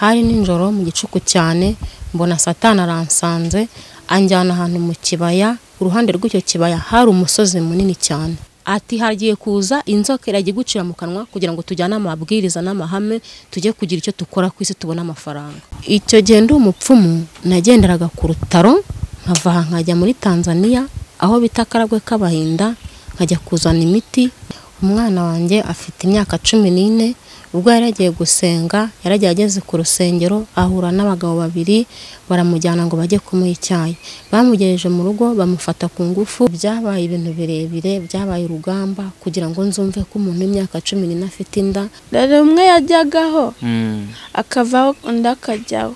hari ninjoro mu gicuku cyane mbona Satani aransanze anjyana ahantu mu kibaya. Uruhande rw'icyo kibaya hari umusozi munini cyane. Ati hagiye kuza inzoka iragiye gucira mu kanwa kugira ngo tujyane amabwiriza n'amahame tujye kugira icyo tukora ku isi tubona amafaranga. Icyo gihe ndi umupfumu nagenderaga ku rutaro nkava nkajya muri Tanzania aho bita Karagwe k'Abahinda nkajya kuzana imiti. Umwana wanjye afite imyaka 14 ubwo yaragiye gusenga yaragiye ageze ku rusengero ahura n'abagabo babiri baramujyana ngo bajye kumuha icyayi. Bamugejeje mu rugo bamufata ku ngufu. Byabaye ibintu birebire, byabaye urugamba kugira ngo nzumve ko umuntu w'imyaka 14 afite inda. Dore umwe yajyagaho akavaho undi akajyaho.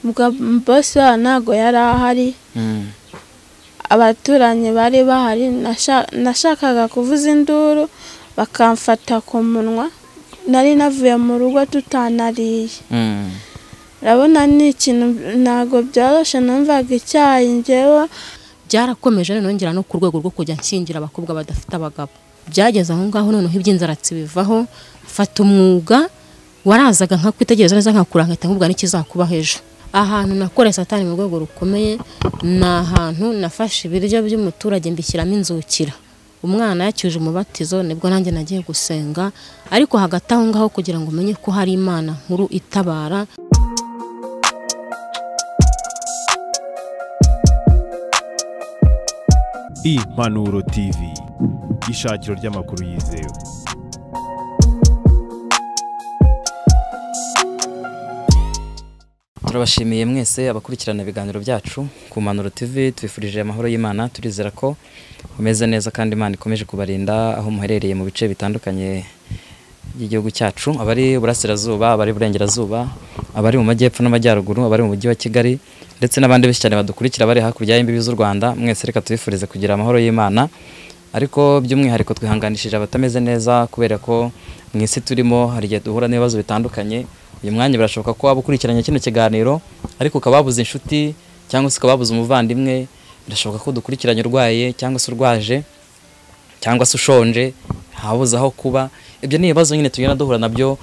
Ubwo boss ntago yari ahari. Abaturanyi bari bahari. Nashakaga kuvuza induru bakamfata ku munwa. Nari navuye mu rugo tutanariye. Urabona ni ikintu ntago byaroshe numvaga icyayi njyewe. Byarakomeje nongera no ku rwego rwo kujya nshingira abakobwa badafite abagabo. Byageze aho ngaho noneho iby'inzaratsi bivaho fata umwuga warazaga nka kwitegereza neza nkakurangita nkubwa n'ikizakuba hejo. Ahantu nakoreye Satani mu rwego rukomeye na ahantu nafashe ibiryo by'umuturage mbishyiramo inzukira. Umwana yacyuje umubatizo nibwo nanjye nagiye gusenga, ariko hagati aho ngaho kugira ngo umenye ko hari Imana nkuru itabara. Impanuro TV, ishakiro ry'amakuru yizewe. Turabashimiye mwese abakurikirana ibiganiro byacu ku Impanuro TV. Twifurije amahoro y'Imana, turizera ko umeze neza kandi Imana ikomeje kubarinda aho muherereye mu bice bitandukanye by'igihugu cyacu, abari burasirazuba, abari burengerazuba, abari mu majyepfo n'amajyaruguru, abari mu mujyi wa Kigali ndetse n'abandi benshi cyane badukurikira bari hakurya y'imbibi z'u Rwanda. Mwese reka tubifurize kugira amahoro y'Imana, ariko by'umwihariko twihanganishije abatameze neza kubera ko mu isi turimo hari igihe duhura n'ibibazo bitandukanye. Uyu mwanya birashoboka ko waba ukurikiranye kino kiganiro ariko ukababuza inshuti cyangwa se ukababuza umuvandimwe. Birashoboka ko dukurikiranye urwaye cyangwa se urwaje cyangwa se ushonje habuze aho kuba. Ibyo ni ibibazo nyine tugenda duhura nabyo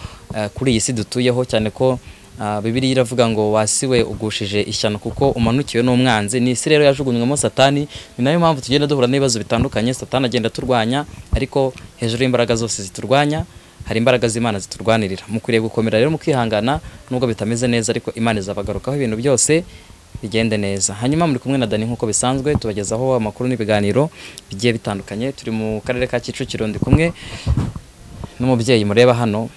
kuri iyi si dutuyeho, cyane ko Bibiliya iravuga ngo wasiwe ugushije ishyano kuko umanukiwe n'umwanzi. Ni isi rero yajugunywemo Satani, ni nayo mpamvu tugenda duhura n'ibibazo bitandukanye. Satani agenda turwanya, ariko hejuru y'imbaraga zose ziturwanya hari imbaraga z'Imana ziturwanirira. Mukwiriye gukomera rero mukihangana nubwo bitameze neza, ariko Imana izabagarukaho ibintu byose bigende neza. Hanyuma muri kumwe na Dani nkuko bisanzwe tubagezaho amakuru n'ibiganiro bigiye bitandukanye. Turi mu karere ka Kicukiro, ndi kumwe n'umubyeyi mureba hano.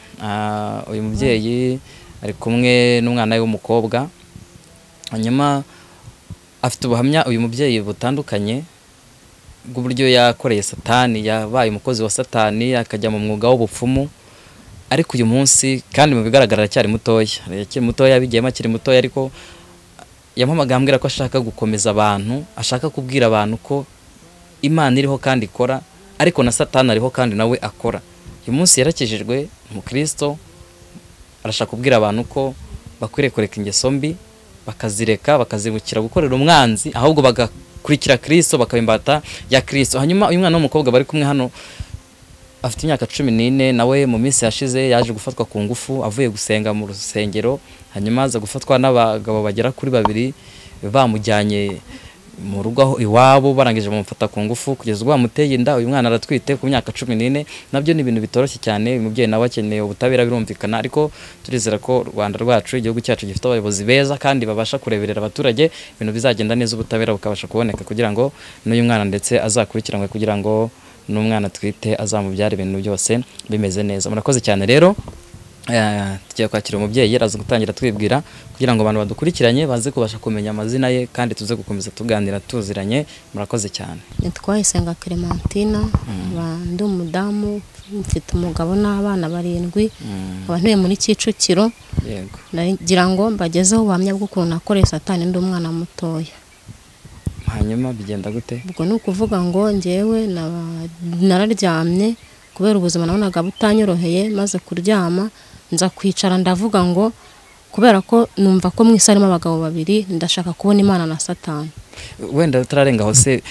Uyu mubyeyi ari kumwe n'umwana we w'umukobwa. Hanyuma afite ubuhamya uyu mubyeyi butandukanye bw'uburyo yakoreye Satani, yabaye umukozi wa Satani akajya mu mwuga w'ubupfumu. Ariko uyu munsi kandi mu bigaragara cyari mutoya, bigiyemo akiri mutoya, ariko yampamagaye ambwira ko ashaka gukomeza abantu, ashaka kubwira abantu ko Imana iriho kandi ikora, ariko na Satani ariho kandi nawe akora. Uyu munsi yarakijijwe, umukristo, arashaka kubwira abantu ko bakwiriye kureka ingeso mbi, bakazireka, bakazibukira gukorera umwanzi, ahubwo bagakurikira Kristo, bakabimbata ya Kristo. Hanyuma uyu mwana w'umukobwa bari kumwe hano afite imyaka 14, nawe mu minsi yashize yaje gufatwa ku ngufu avuye gusenga mu rusengero. Hanyuma aza gufatwa n'abagabo bagera kuri 2 bamujyanye mu rugo aho iwabo, barangije bamufata ku ngufu kugeza ubwo bamuteye inda. Uyu mwana aratwite ku myaka 14. Nabyo ni ibintu bitoroshye cyane. Uyu mubyeyi nawe akeneye ubutabera, birumvikana, ariko turizera ko Rwanda rwacu, igihugu cyacu gifite abayobozi beza kandi babasha kureberera abaturage, ibintu bizagenda neza, ubutabera bukabasha kuboneka kugira ngo n'uyu mwana ndetse azakurikiranwe, kugira ngo n'umwana twite azamubyara ibintu byose bimeze neza. Murakoze cyane rero. Tugiye kwakira umubyeyi araza gutangira twibwira kugira ngo abantu badukurikiranye baze kubasha kumenya amazina ye kandi tuze gukomeza tuganira tuziranye. Murakoze cyane. Nitwayisenga Clementina, ndi umudamu, mfite umugabo n'abana 7, abantuye muri Kicukiro. Yego. Nagira ngo mbagezeho ubuhamya bw'ukuntu nakoreye Satani ndi umwana mutoya. Hanyuma bigenda gute? Ubwo ni ukuvuga ngo njyewe nararyamye kubera ubuzima nabonaga butanyoroheye, maze kuryama nza kwicara ndavuga ngo kubera ko numva ko mwisi arimo abagabo 2 ndashaka kubona Imana na Satani. Wenda turarenga hose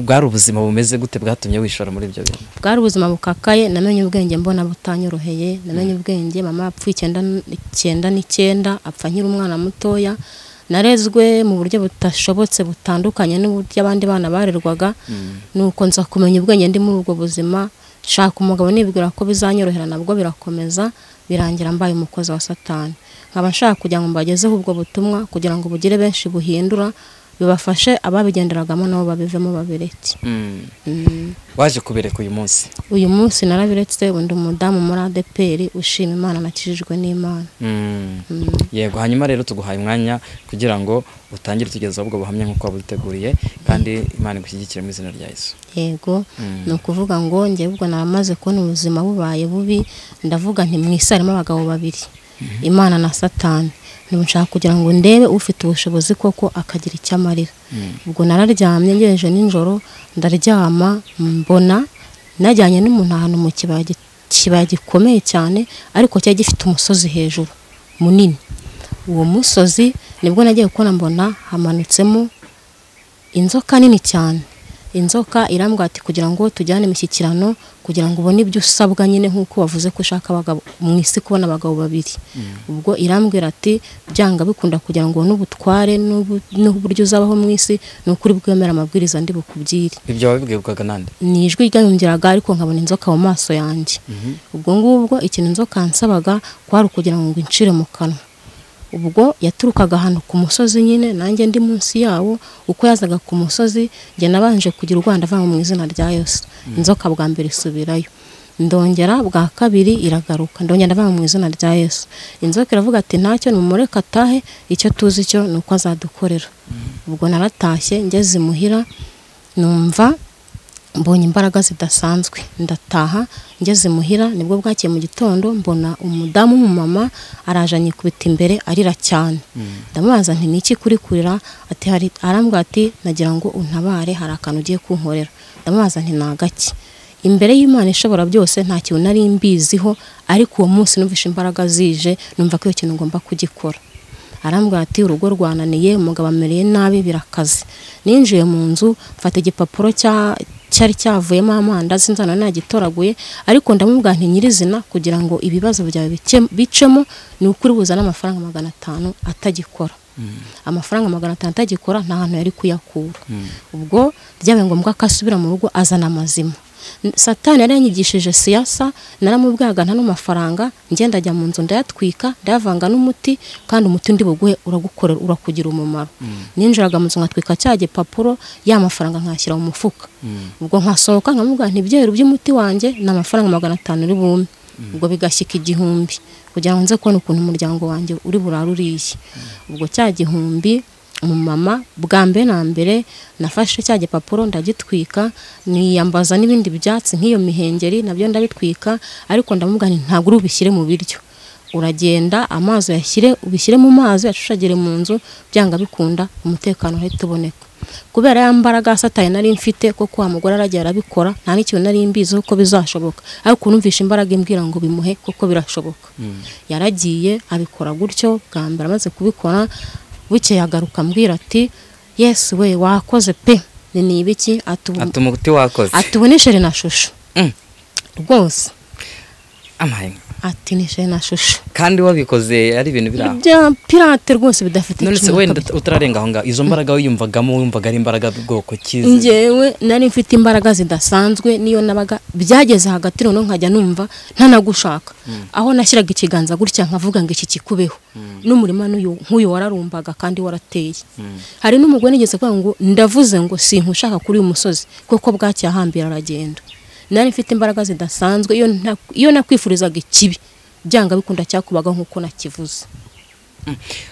bwari ubuzima bumeze gute bwatumye wishora muri ibyo bintu? Bwari ubuzima bukakaye, namenye ubwenge mbona butanyoroheye, namenye ubwenge mama apfuye 9 apfa nkiri umwana mutoya, narezwe mu buryo butashobotse butandukanye n'uburyo abandi bana barerwaga, nuko nza kumenya ubwenge ndi muri ubwo buzima, shaka umugabo nibwira ko bizanyorohera, nabwo birakomeza birangira mbaye umukozi wa Satani. Nkaba nshaka kugira ngo mbagezeho ubwo butumwa kugira ngo bugire benshi buhindura, bibafashe ababigenderagamo nabo babivemo babireke. Waje kubereka uyu munsi narabiretse, undi umudamu muri ADPR ushima Imana nakijijwe n'Imana. Yego, hanyuma rero tuguhaye umwanya kugira ngo utangire tugeza ubwo buhamya nkuko wabuteguriye, kandi Imana igushyigikire mu izina rya Yesu. Yego, no kuvuga ngo ngiye ubwo naramaze kubona ubuzima bubaye bubi, ndavuga nti mwisarimo abagabo babiri, Imana na Satani. Nshaka kugira ngo ndebe ufite ubushobozi koko akagira icyamarira. Ubwo nararyamye ngejeje ninjoro, ndaryama mbona najyanye n'umuntu ahantu mu kibaya gikomeye cyane, ariko cyari gifite umusozi hejuru munini. Uwo musozi nibwo nagiye kubona mbona hamanutsemo inzoka nini cyane. Inzoka irambwira ati kugira ngo tujyane imishyikirano, kugira ngo ubone ibyo usabwa nyine nkuko wavuze ko ushaka abagabo mu isi, kubona abagabo babiri. Ubwo irambwira ati byanga bikunda kugira ngo n'ubutware n'uburyo uzabaho mu isi, n'ukuri bwemera amabwiriza ndi bukubwire. Ibyo wabibwirwaga nande? Ni ijwi ryanyumviraga, ariko nkabona inzoka mu maso yanjye. Ubwo ngubwo ikintu inzoka ansaba kwari kugira ngo incire mu kanwa. Ubwo yaturukaga ahantu ku musozi nyine, nanjye ndi munsi yawo. Uko yazaga ku musozi njye nabanje kugira Rwanda vanga mu izina rya Yesu. Inzoka bwa mbere isubirayo, ndongera bwa kabiri iragaruka, ndongera vanga mu izina rya Yesu. Inzoka iravuga ati ntacyo nimureka atahe, icyo tuzi cyo nuko azadukorera. Ubwo naratashye ngeze muhira, numva mbonye imbaraga zidasanzwe, ndataha. Ngeze muhira nibwo bwakiye mu gitondo, mbona umudamu w'umumama arajanye kubita imbere arira cyane. Ndamubaza nti niki kuri kurira? Ati arambwira ati nagira ngo untabare, hari akantu ugiye kunkorera. Ndamubaza nti nagaki? Imbere y'Imana ishobora byose nta kintu nari mbiziho, ariko uwo munsi numvishe imbaraga zije, numva ko iyo kintu ngomba kugikora. Arambwira ati urugo rwananiye, umugabo amereye nabi, birakaze. Ninjiye mu nzu, mfata igipapuro cyari cyavuyemo amandazi nzana nagitoraguye, ariko ndamubwira nti nyirizina kugira ngo ibibazo byawe bicemo, ni ukuri buzana amafaranga 500 atagikora. Amafaranga 500 atagikora nta hantu yari kuyakura. Ubwo byabaye ngombwa akasubira mu rugo azana amazima. Satani yaranyigishije siyasa, naramubwaga nta n'amafaranga, ngenda ajya mu nzu ndayatwika, ndayavanga n'umuti, kandi umuti ndi buguhe uragukorera, urakugira umumaro. Ninjiraga mu nzu ngatwika cya gipapuro, ya mafaranga nkashyira mu mufuka. Ubwo nkasohoka nkamubwira nti ibyeru by'umuti wanjye na amafaranga 500 uri bume. Ubwo bigashyika 1000 kugira ngo nze kubona ukuntu umuryango wanjye uri buraruriye. Ubwo cya 1000 umumama bwa mbere na mbere nafashe cya gipapuro ndagitwika, niyambaza n'ibindi byatsi nk'iyo mihengeri nabyo ndabitwika, ariko ndamubwira nti ntabwo urubishyire mu biryo, uragenda amazi ubishyire mu mazi yacushagire mu nzu, byanga bikunda umutekano uhita uboneka. Kubera ya mbaraga Satani nari mfite ko kwa mugore aragiye arabikora, nta n'ikintu nari mbizi uko bizashoboka, ariko numvisha imbaraga imbwira ngo bimuhe kuko birashoboka. Yaragiye abikora gutyo, bwa mbere amaze kubikora buke yagaruka mbwira ati Yesu we wakoze pe, ni ibiki? Atumuti wakoze, atuboneshere na shusho. Rwose amaye ati nishe na shusho, kandi wabikoze ari ibintu biraho bya pirate rwose bidafite ikintu. None wenda utararenga aho ngaho, izo mbaraga wumvaga ari imbaraga bwoko kize? Ngewe nari mfite imbaraga zidasanzwe, niyo nabaga byageze hagati rero nkajya numva ntanagushaka. Aho nashyiraga ikiganza gutya nkavuga ngo iki kikubeho, n'umurima nk'uyu wararumbaga kandi warateye. Hari n'umugore nigeze kuvuga ngo ndavuze ngo sinkushaka kuri uyu musozi kuko bwacyahambira aragenda. Nari mfite imbaraga zidasanzwe, iyo nakwifurizaga ikibi byanga bikunda cyakubaga nkuko nakivuze.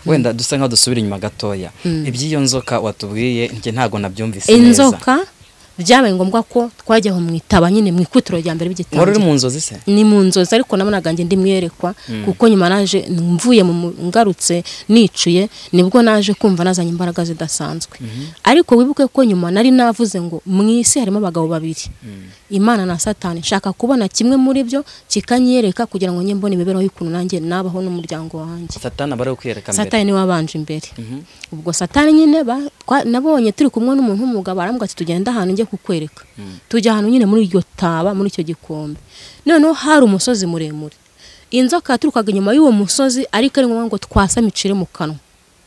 Wenda dusa nka dusubira inyuma gatoya, iby'iyo nzoka watubwiye nje ntago nabyumvise neza. Inzoka byabaye ngombwa ko twajyaho mwitaba nyine mu ikutiro rya mbere wari uri bigitangira. mu nzozi se? Ni mu nzozi ariko nabonaga njye ndi mwerekwa kuko nyuma naje mvuye mu ngarutse nicuye nibwo naje kumva nazanye imbaraga zidasanzwe. Ariko wibuke ko nyuma nari navuze ngo mu isi harimo abagabo babiri, Imana na Satani. Shaka kubona kimwe muri byo kikanyereka kugira ngo nyembone imibereho y'ukuntu nanjye nabaho n'umuryango wanjye. Satani abari kwiyereka mbere. Satani niwe wabanje imbere. Ubwo Satani nyine nabonye turi kumwe n'umuntu w'umugabo arambwa ati tugenda ahantu njye kukwereka. Tujya ahantu nyine muri iryo taba muri icyo gikombe. Noneho hari umusozi muremure. Inzoka yaturukaga inyuma y'uwo musozi ariko ari ngombwa ngo twasame icire mu kanwa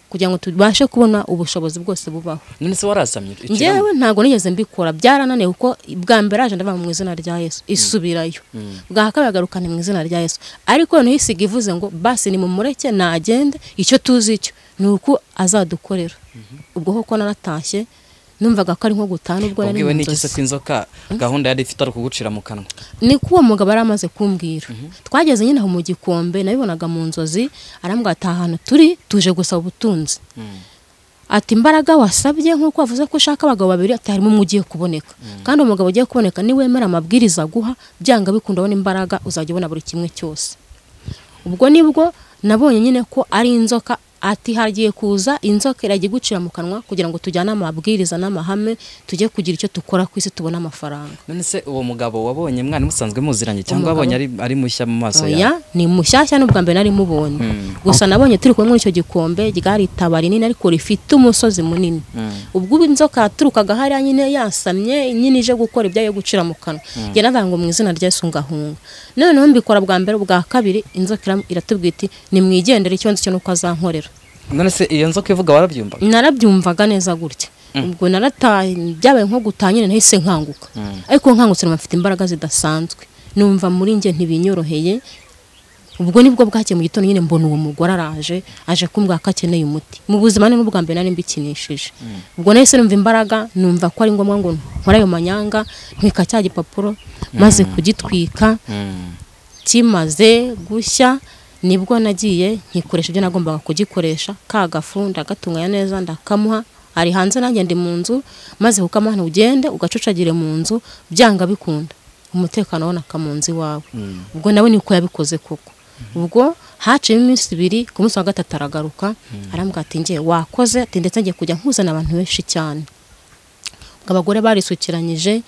kugira ngo tubashe kubona ubushobozi bwose bubaho. None se warasamye? Njyewe ntago nigeze mbikora, byarananiye kuko bwa mbere aje ndava mu izina rya Yesu isubirayo. Bwa kabiri agarukana mu izina rya Yesu. Ariko no hisiga ivuze ngo basi ni mumureke nagende, icyo tuzi icyo nuko azadukorera. Ubwo hoko naratashye numvaga ko ari nko gutana ubwo nari ubwiwe n'iki se kw'inzoka gahunda yari ifite ari kugucira mu kanwa? Ni kuwo mugabo aramaze kumbwira. Twageze nyine aho mu gikombe nabibonaga mu nzozi, arambwa ati ahantu turi tuje gusaba ubutunzi. Ati imbaraga wasabye nkuko wavuze ko ushaka abagabo babiri ati harimo umwe ugiye kuboneka. Kandi umugabo ugiye kuboneka ni wemera amabwiriza guha byanga bikunda ubona imbaraga uzajya ubona buri kimwe cyose. Ubwo nibwo nabonye nyine ko ari inzoka. Ati hagiye kuza inzoka iragiye gucira mu kanwa kugira ngo tujyane amabwiriza n'amahame tujye kugira icyo tukora ku isi tubona amafaranga. None se uwo mugabo wabonye mwana musanzwe muziranye cyangwa wabonye ari mushya mu maso yawe? Oya, ni mushyashya n'ubwa mbere nari mubonye. Gusa nabonye turi kumwe muri icyo gikombe ryari tabari nini ariko rifite umusozi munini. Ubwo inzoka yaturukaga hariya nyine yasamye nyine ije gukora ibyayo gucira mu kanwa. Njye navuga ngo mu izina rya Yesu ngahunga. Noneho mbikora bwa mbere bwa kabiri inzoka iratubwira iti ni mwigendere icyo nzi cyo nuko azankorera. None se iyo nzoka ivuga warabyumvaga? Narabyumvaga neza gutya. Ubwo narataye byabaye nko gutanyine nahise nkanguka. Ariko nkangutse mfite imbaraga zidasanzwe. Numva muri nge ntibinyoroheye. Ubwo nibwo bwake mu gitondo nyine mbona uwo mugore aje kumbwa ko akeneye umuti. Mu buzima n'ubwo bwa mbere nari mbikinishije. Ubwo nahise numva imbaraga, numva ko ari ngombwa ngo nkora ayo manyanga, ntwika cya gipapuro maze kugitwika. Kimaze gushya nibwo nagiye nkikoresha ibyo nagombaga kugikoresha, kagafu ndagatunganya neza ndakamuha. Ari hanze nanjye ndi mu nzu, maze kukamuha ugende ugacucagire mu nzu byanga bikunda umutekano wona kamunzi wawe. Ubwo nawe niko yabikoze koko. Ubwo haciye iminsi 2 ku munsi wa gatatu aragaruka arambwa ati ngiye wakoze ati ndetse ngiye kujya nkuzana abantu benshi cyane. Abagore barisukiranyije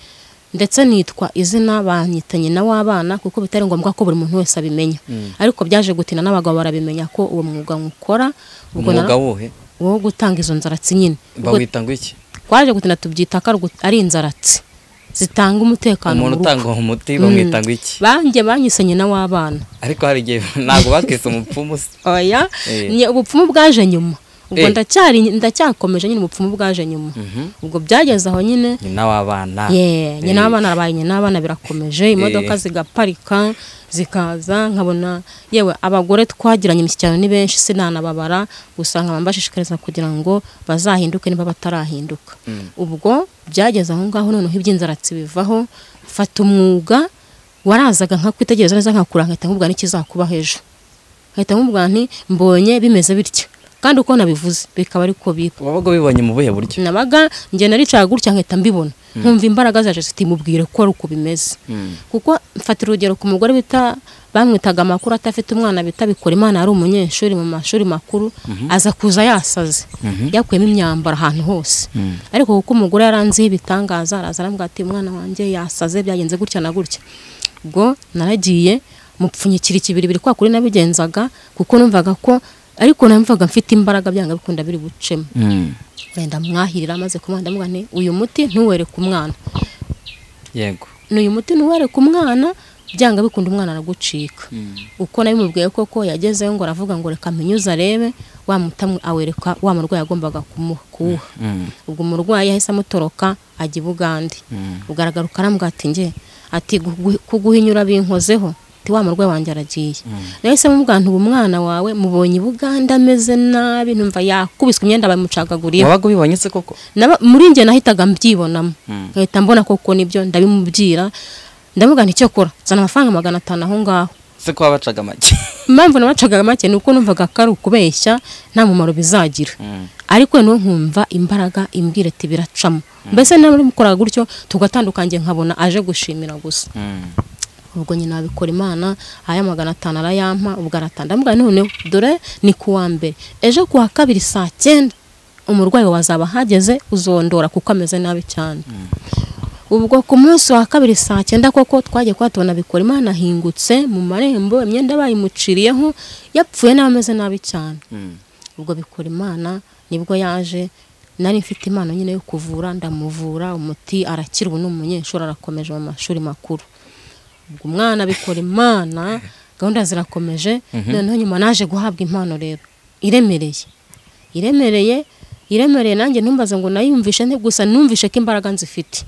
ndetse nitwa izina banyitanye na w'abana kuko bitari ngombwa ko buri muntu wese abimenya. Ariko byaje gutina n'abagabo barabimenya ko uwo mwuga nkukora. Ubwo mwuga wohe? Wo gutanga izo nzaratsi nyine. Bawita ngo iki? Kwaje gutina tubyita ari inzaratsi zitanga umutekano. Umuntu utanga umuti bamwita ngo iki? Banyisenye na w'abana. Ariko hari igihe ntago bakise umupfumu. Oya, ni ubupfumu bwaje nyuma. Ubwo ndacyakomeje nyine ubupfumu bwaje nyuma. Ubwo byageze aho nyine nyina w'abana. Nyina w'abana arabaye nyina w'abana birakomeje, imodoka zigaparika zikaza nkabona yewe abagore twagiranye imishyikirano ni benshi sinanababara, usanga bambashishikariza kugira ngo bazahinduke niba batarahinduka. Ubwo byageze aho ngaho noneho iby'inzaratsi bivaho, fata umwuga warazaga nka kwitegereza neza nkakura nkahita nkubwa n'ikizakuba hejo. Nkahita nkubwa nti mbonye bimeze bityo. Kandi uko nabivuze bikaba ariko biba. Wabaga bibonye mu buhe buryo? Nabaga nge naricaga gutya nkahita mbibona. Nkumva imbaraga zaje zitimubwire ko ari uko bimeze. Kuko mfatira urugero ku mugore bita bamwitaga makuru atafite umwana bita bikora Imana ari umunyeshuri mu mashuri makuru, aza kuza yasaze. Yakuyemo imyambaro ahantu hose. Ariko kuko umugore yaranzi ibitangaza araza arambwa ati umwana wanjye yasaze byagenze gutya na gutya. Ubwo naragiye mupfunyikira ikibiri kwa kuri nabigenzaga kuko numvaga ko ariko namvaga mfite imbaraga byanga bikunda biri bucemo. Wenda mwahirira maze kumanda mbwa nti uyu muti ntuwere ku mwana. Yego. N'uyu muti ntuwere ku mwana byanga bikunda umwana aragucika. Uko nabimubwiye koko yagezeyo ngo aravuga ngo reka mpinyuza arebe wa mutamwe awereka wa murwayi agombaga kumuha. Ubwo umurwayi yahise amutoroka ajya i Bugande. Ugaragaruka arambwa ati nge ati kuguhinyura binkozeho. Ti wa murwayi wanjye aragiye. Nahise mubwira nti umwana wawe mubonye Buganda ameze nabi numva yakubiswe imyenda bamucagaguriye. Wabaga ubibonye se koko? Muri nge nahitaga mbyibonamo. Nkahita mbona koko nibyo ndabimubwira. Ndavuga nti cyo kora zana amafaranga 500 aho ngaho. se ko wabacaga make impamvu nabacaga make ni uko numvaga ko ari ukubeshya nta mumaro bizagira ariko no nkumva imbaraga imbwira ati biracamo mbese nari mukoraga gutyo tugatandukanye nkabona aje gushimira gusa ubwo nyina abikora Imana aya 500 arayampa ubwo aratanda mbwa none dore ni kuwa mbere ejo kuwa kabiri saa 9 umurwayi wazaba hageze uzondora kuko ameze nabi cyane ubwo ku munsi wa kabiri saa 9 koko twagiye kwatubona bikora Imana hingutse mu marembo imyenda bayimuciriyeho yapfuye n'ameze nabi cyane ubwo bikora Imana nibwo yaje nari mfite impano nyine yo kuvura ndamuvura umuti arakira ubu n'umunyeshuri arakomeje mu mashuri makuru ubwo umwana bikora Imana gahunda zirakomeje noneho nyuma naje guhabwa impano rero iremereye nanjye ntumbaze ngo nayumvishe nte gusa numvishe ko imbaraga nzifite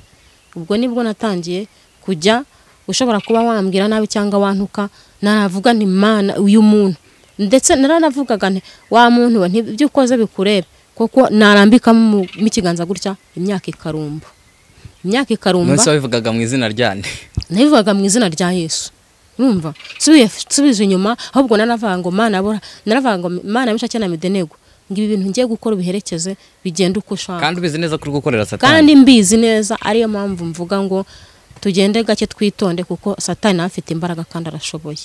ubwo nibwo natangiye kujya ushobora kuba wambwira nabi cyangwa wantuka naravuga nti Imana uyu muntu ndetse naranavugaga nti wa muntu we ntibyo ukoze bikurebe kuko narambika mu kiganza gutya imyaka ikarumba Mwese wabivugaga mu izina ryande nabivugaga mu izina rya Yesu urumva subije inyuma ahubwo naravuga ngo Mana bishake na midenego ngibi bintu ngiye gukora biherekeze bigenda uko ushaka kandi ubizi neza kuri gukorera Satani kandi mbizi neza ariyo mpamvu mvuga ngo tugende gake twitonde kuko Satani afite imbaraga kandi arashoboye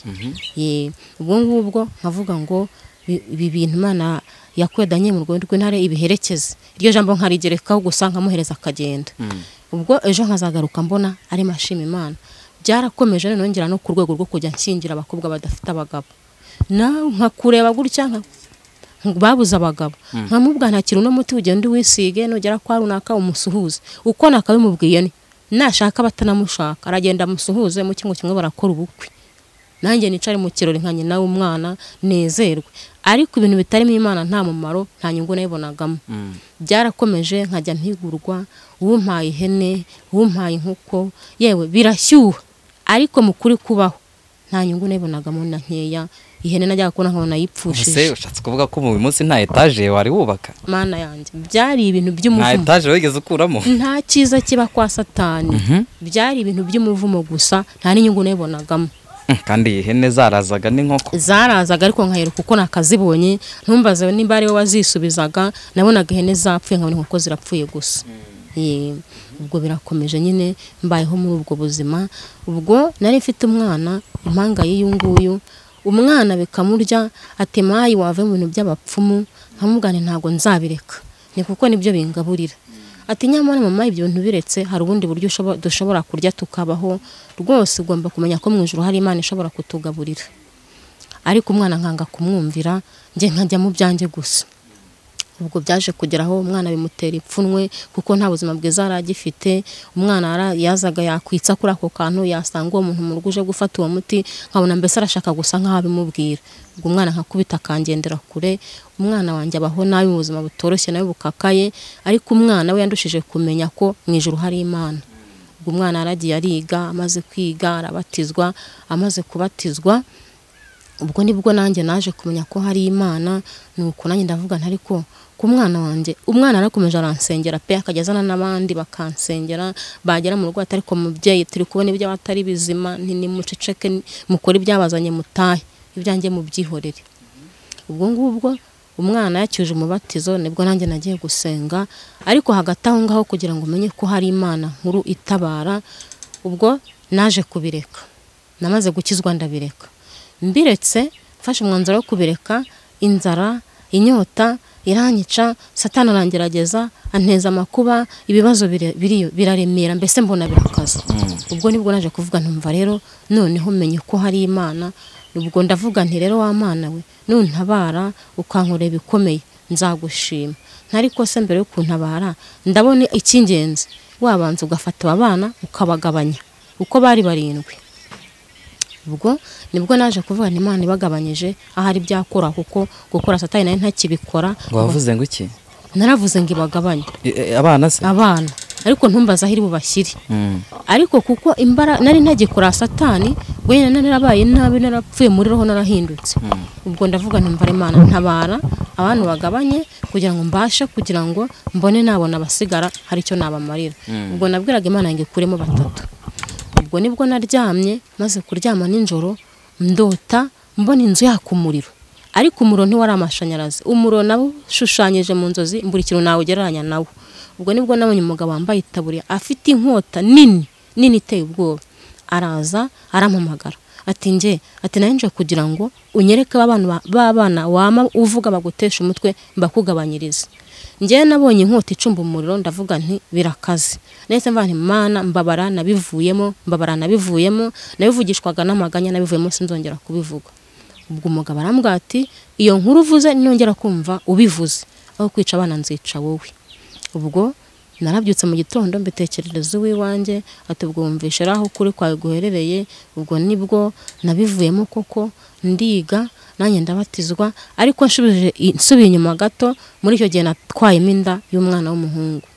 ubwo ngubwo nkavuga ngo ibi bintu Imana yakwedanye mu rwego rw'intare ibiherekeze iryo jambo nkarigerekaho gusa nkamuhereza akagenda ubwo ejo nkazagaruka mbona ari mashima Imana byarakomeje nongera no ku rwego rwo kujya nshingira abakobwa badafite abagabo nkakureba gutya babuza abagabo nkamubwa nta kintu no muti ugende wisige nugera kwa runaka umusuhuze uko nakabimubwiye ni nashaka batanamushaka aragenda musuhuze mu kingo kimwe barakora ubukwe nanjye nicare mu kirori nkanye nawe umwana nezerwe ariko ibintu bitarimo Imana nta mumaro nta nyungu nayibonagamo byarakomeje nkajya mpigurwa umpaye ihene umpaye inkuko yewe birashyuha ariko mukuri kubaho nta nyungu nayibonagamo na nkeya ihene najyaga kubona nkabona yipfushije ese ushatse kuvuga ko mu munsi nta etage wari wubaka Mana yanjye byari ibintu by'umuvumo nta etage wigeze ukuramo nta cyiza kiba kwa Satani byari ibintu by'umuvumo gusa nta n'inyungu nayibonagamo kandi ihene zarazaga n'inkoko zarazaga ariko nkahera kuko nakazibonye ntumbaze nimba ari we wazisubizaga nabonaga ihene zapfuye nkabona inkoko zirapfuye gusa ubwo birakomeje nyine mbayeho muri ubwo buzima ubwo nari mfite umwana impanga y'iyunguyu umwana bikamurya ati mayi wave mu bintu by'abapfumu nkamugane ntago nzabireka ni kuko nibyo bingaburira ati nyamara mama ibyo bintu biretse hari ubundi buryo dushobora kurya tukabaho rwose ugomba kumenya ko mu ijuru hari Imana ishobora kutugaburira ariko umwana nkanga kumwumvira nje nkajya mu byanjye gusa ubwo byaje kugeraho umwana bimutera ipfunwe kuko nta buzima bwiza aragifite umwana yazaga yakwitsa kuri ako kantu yasanga uwo muntu mu ruguje gufata uwo muti nkabona mbese arashaka gusa nkaho abimubwira ubwo umwana nkakubita akangendera kure umwana wanjye abaho nabi mu buzima butoroshye nawe bukakaye ariko umwana we yandushije kumenya ko mu ijuru hari Imana ubwo umwana aragiye ariga amaze kwiga arabatizwa amaze kubatizwa ubwo nibwo nanjye naje kumenya ko hari Imana nuko nanjye ndavuga ntariko ku mwana wanjye umwana arakomeje aransengera pe akagezana n'abandi bakansengera bagera mu rugo atari ko mubyeyi turi kubona ibyo batari bizima ni muceceke mukora ibyabazanye mutahe ibyanjye mu byihorere ubwo ngubwo umwana yacyuje umubatizo nibwo nanjye nagiye gusenga ariko hagati aho ngaho kugira ngo umenye ko hari Imana nkuru itabara ubwo naje kubireka namaze gukizwa ndabireka mbiretse mfashe umwanzuro wo kubireka inzara inyota iranyica Satani arangerageza anteza amakuba ibibazo biraremera mbese mbona birakaza ubwo nibwo naje kuvuga ntumva rero noneho menye ko hari Imana ubwo ndavuga nti rero wa Mana we nuntabara ukankorera bikomeye nzagushima ntariko se mbere yo kuntabara ndabone icy'ingenzi wabanza ugafata abana ukabagabanya uko bari 7 ubwo nibwo naje kuvuga nti Imana ibagabanyije ahari byakora kuko gukora Satani nayo ntakibikora wavuze ngo iki naravuze ngo ibagabanye abana se abana ariko ntumbaza ahiri bubashyire ariko kuko nari ntagikora Satani wenda narabaye nabi narapfuye muri roho narahindutse ubwo ndavuga nti mbare Imana ntabara abantu bagabanye kugira ngo mbashe kugira ngo mbone nabona basigara hari cyo nabamarira ubwo nabwiraga Imana ngo ikuremo 3 ubwo nibwo naryamye maze kuryama ninjoro ndota mbona inzu yaka umuriro, ariko umuriro ntiwari amashanyarazi, umuriro nawo ushushanyije mu nzozi mbura ikintu nawe ugereranya nawo. Ubwo nibwo nabonye umugabo wambaye itaburiya afite inkota nini iteye ubwoba, araza arampamagara ati naje nje kugira ngo unyereke babana wama uvuga bagutesha umutwe mbakugabanyiriza. Njye nabonye inkota icumba umuriro, ndavuga nti birakaze, nese mva nti Mana mbabara nabivuyemo, nabivugishwaga n'amaganya, nabivuyemo sinzongera kubivuga. Ubwo umugabo arambwira ati iyo nkuru uvuze nongera kumva ubivuze, aho kwica abana nzica wowe. Ubwo narabyutse mu gitondo mbitekerereza iwanjye, ati ubwo wumvishe aho kuri kwawe guherereye. Ubwo nibwo nabivuyemo koko ndiga nanjye ndabatizwa, ariko nsubiye inyuma gato, muri icyo gihe natwayemo inda y'umwana w'umuhungu.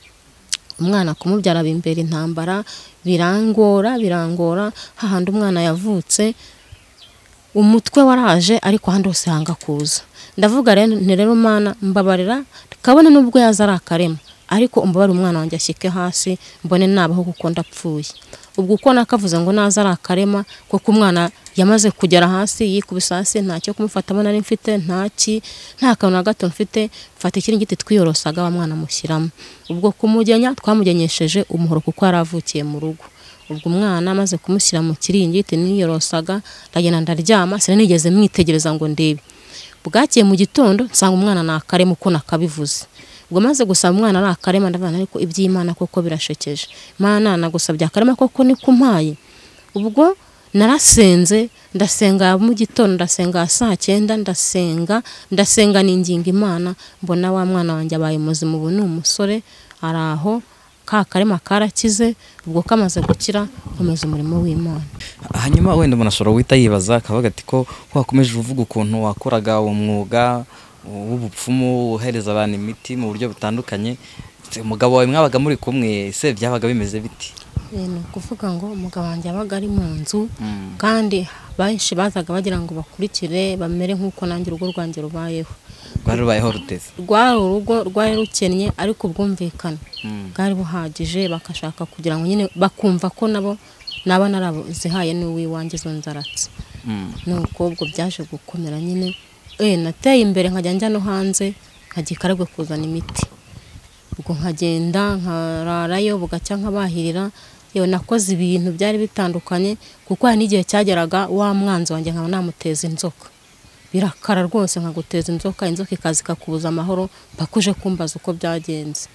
Umwana kumubyara bimbera intambara, birangora hahandi umwana yavutse umutwe waraje, ariko ahandi hose hanga kuza. Ndavuga rero Mana mbabarira, kabone nubwo yaza ari akarema, ariko umbabare umwana wanjye ashyike hasi mbone nabaho kuko ndapfuye. Ubwo uko nakavuze ngo naza ari akarema, kuko umwana yamaze kugera hasi yikubisa hasi, ntacyo kumufata nari mfite, nta kantu na gato mfite, mfata ikindi giti twiyorosaga wa mwana mushyiramo. Ubwo kumugenya twamugenyesheje umuhoro kuko yaravukiye mu rugo. Ubwo umwana amaze kumushyira mu kiringiti niyorosaga, ndagenda ndaryama, sinigeze mwitegereza ngo ndebe. Bwakiye mu gitondo nsanga umwana nakarema uko nakabivuze. Ubwo maze gusaba umwana ari akarema, ndavana ariko iby'Imana koko birashekeje. Mana nagusabye akarema koko ni kumpaye. Ubwo narasenze, ndasenga mu gitondo, ndasenga saa 9, ndasenga ninginga Imana, mbona wa mwana wanjye abaye muzima, ubu ni umusore araho, ka karema karakize. Ubwo kamaze gukira komeza umurimo w'Imana. Hanyuma wenda umuntu ashobora guhita yibaza akavuga ati ko wakomeje uvuga ukuntu wakoraga uwo mwuga w'ubupfumu uhereza abantu imiti mu buryo butandukanye, umugabo wawe mwabaga muri kumwe, se byabaga bimeze biti? Ni kuvuga ngo umugabo wanjye yabaga ari mu nzu, kandi benshi bazaga bagira ngo bakurikire bamere nk'uko nanjye urugo rwanjye rubayeho. Rwari rubayeho ruteze? Rwari urugo rwari rukennye, ariko ubwumvikane bwari buhagije, bakashaka kugira ngo nyine bakumva ko nabo naba narazihaye n'uwiwanjye zo nzaratse. Nuko ubwo byaje gukomera nyine, nateye imbere nkajya njya no hanze, nkagikarabwe kuzana imiti. Ubwo nkagenda nkararayo, bugacya nkabahirira. Yewe nakoze ibintu byari bitandukanye, kuko hari n'igihe cyageraga wa mwanzi wanjye nkaba namuteza inzoka, birakara rwose nkaguteza inzoka ikaza ikakubuza amahoro, mpakuje kumbaza uko byagenze.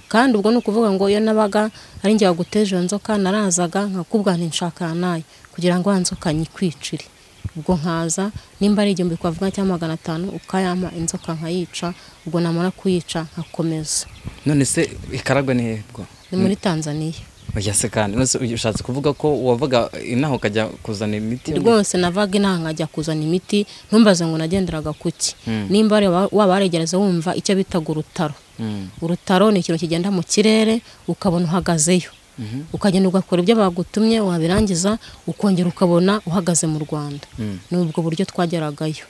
Kandi ubwo ni ukuvuga ngo iyo nabaga ari njye waguteje iyo nzoka, narazaga nkakubwira nti nshaka nayo kugira ngo nzoka nyikwicire. Ubwo nkaza nimba ari 1000 kwavuga cyangwa 500 ukayama inzoka nkayica. Ubwo namara kuyica nkakomeza. None se ikaragwe ni he bwo? Ni muri Tanzania. Oya se kandi ushatse kuvuga ko wavaga inaho ukajya kuzana imiti? Rwose navaga inaho nkajya kuzana imiti, ntumbaze ngo nagenderaga kuki. Nimba ari wabaregereza wumva icyo bitaga urutaro. Urutaro ni ikintu kigenda mu kirere, ukabona uhagazeyo. Ukagenda ugakora ibyo bagutumye, wabirangiza ukongera ukabona uhagaze mu Rwanda. Nubwo buryo twageragayo.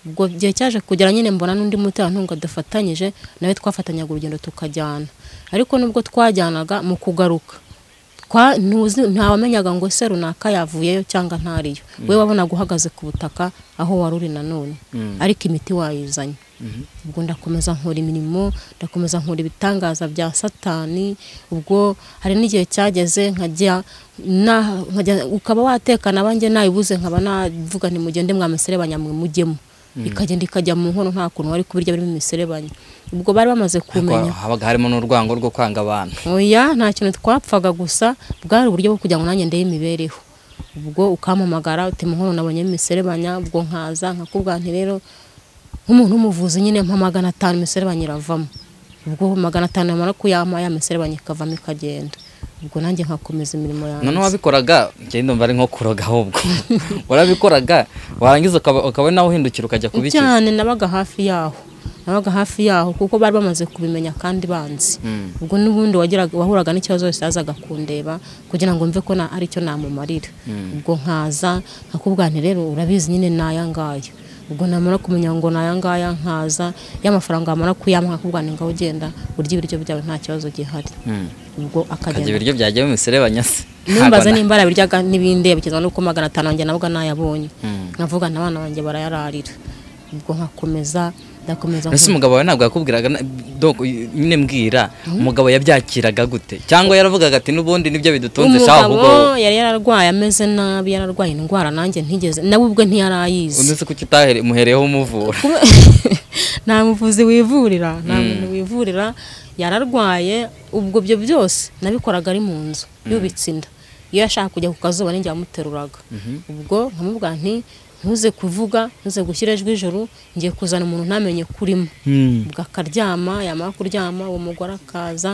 Ubwo gihe cyaje kugera nyine mbona n'undi mutantunga dufatanyije, nawe twafatanyaga urugendo tukajyana. Ariko nubwo twajyanaga mu kugaruka, ntawamenyaga ngo se runaka yavuyeyo cyangwa ntariyo. We wabonaga uhagaze ku butaka aho waruri nanone, ariko imiti wayizanye. Ubwo ndakomeza nkora imirimo, ndakomeza nkora ibitangaza bya Satani. Ubwo hari n'igihe cyageze nkajya ukaba watekana abanjye nayibuze, nkaba navuga nti mugende mwameserebanya mwe mujyemo, ikagenda ikajya mu nkono nta kuntu wari kubirya biri mu miserebanya. Ubwo bari bamaze kumenya habaga harimo n'urwango rwo kwanga abantu. Oya, nta kintu twapfaga, gusa bwari uburyo bwo kugira ngo nanjye ndeye imibereho. Ubwo ukampamagara uti mu nkono nabonye imiserebanya. Ubwo nkaza nkakubwira nti rero nk'umuntu umuvuzi nyine mpa 500 imiserebanya iravamo. Ubwo 500 yamara kuyama ya miserebanya ikavamo ikagenda. Ubwo nanjye nkakomeza imirimo yanjye. None wabikoraga njye ndumva ari nko kuroga ahubwo. Warabikoraga warangiza ukaba naho uhindukira ukajya kubiki? Cyane nabaga hafi yaho kuko bari bamaze kubimenya kandi banzi. Ubwo n'ubundi wahuraga n'ikibazo wese yazaga kundeba kugira ngo mve ko ari cyo namumarira. Ubwo nkaza nkakubwira nti rero urabizi nyine nayangaya. Ubwo namara kumenya ngo nayangaya nkaza y'amafaranga amara kuyama nkakubwira ngo ugenda urya ibiryo byawe nta kibazo gihari. Ubwo akagenda ibiryo byagiye mu miserebanya se? nimbaza nimba biryaga n'ibindi yabikizwa nuko 500 wanjye nabwo nayabonye nkavuga n'abana banjye barayararira ubwo nkakomeza ndakomeza ese umugabo wawe ntabwo yakubwiraga nyine mbwira umugabo yabyakiraga gute cyangwa yaravugaga ati n'ubundi nibyo bidutunze shaho ubwo yari yararwaye ameze nabi yararwaye indwara nanjye ntigeze nawe ubwe ntiyarayizi unese kuki muhereyeho umuvura nta muvuzi wivurira nta muntu wivurira yararwaye ubwo byo byose nabikoraga ari mu nzu yubitse inda iyo yashaka kujya ku kazuba ninjye amuteruraga ubwo nkamubwira nti ntuze kuvuga ntuze gushyira ijwi ijoro ngiye kuzana umuntu ntamenye kurimo ubwo akaryama yamara kuryama uwo mugore akaza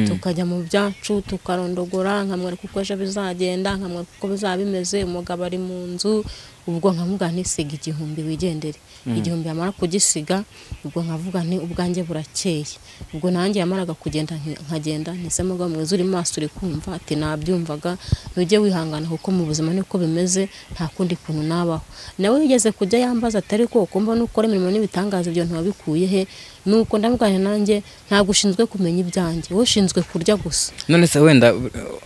tukajya mu byacu tukarondogora nkamwereka uko ejo bizagenda nkamwereka uko bizaba bimeze umugabo ari mu nzu ubwo nkamubwira nti siga 1000 wigendere 1000 yamara kugisiga ubwo nkavuga nti ubwanjye burakeye ubwo nanjye yamaraga kugenda nkagenda nisemo ngo mwiza uri maso uri kumva ati nabyumvaga ntujye wihangana kuko mu buzima niko bimeze nta kundi kuntu nabaho nawe yigeze kujya yambaza atari ko ukumva n'ukora imirimo n'ibitangaza ibyo ntwabikuye he nuko ndamubwira nanjye ntabwo ushinzwe kumenya ibyanjye wowe ushinzwe kurya gusa none se wenda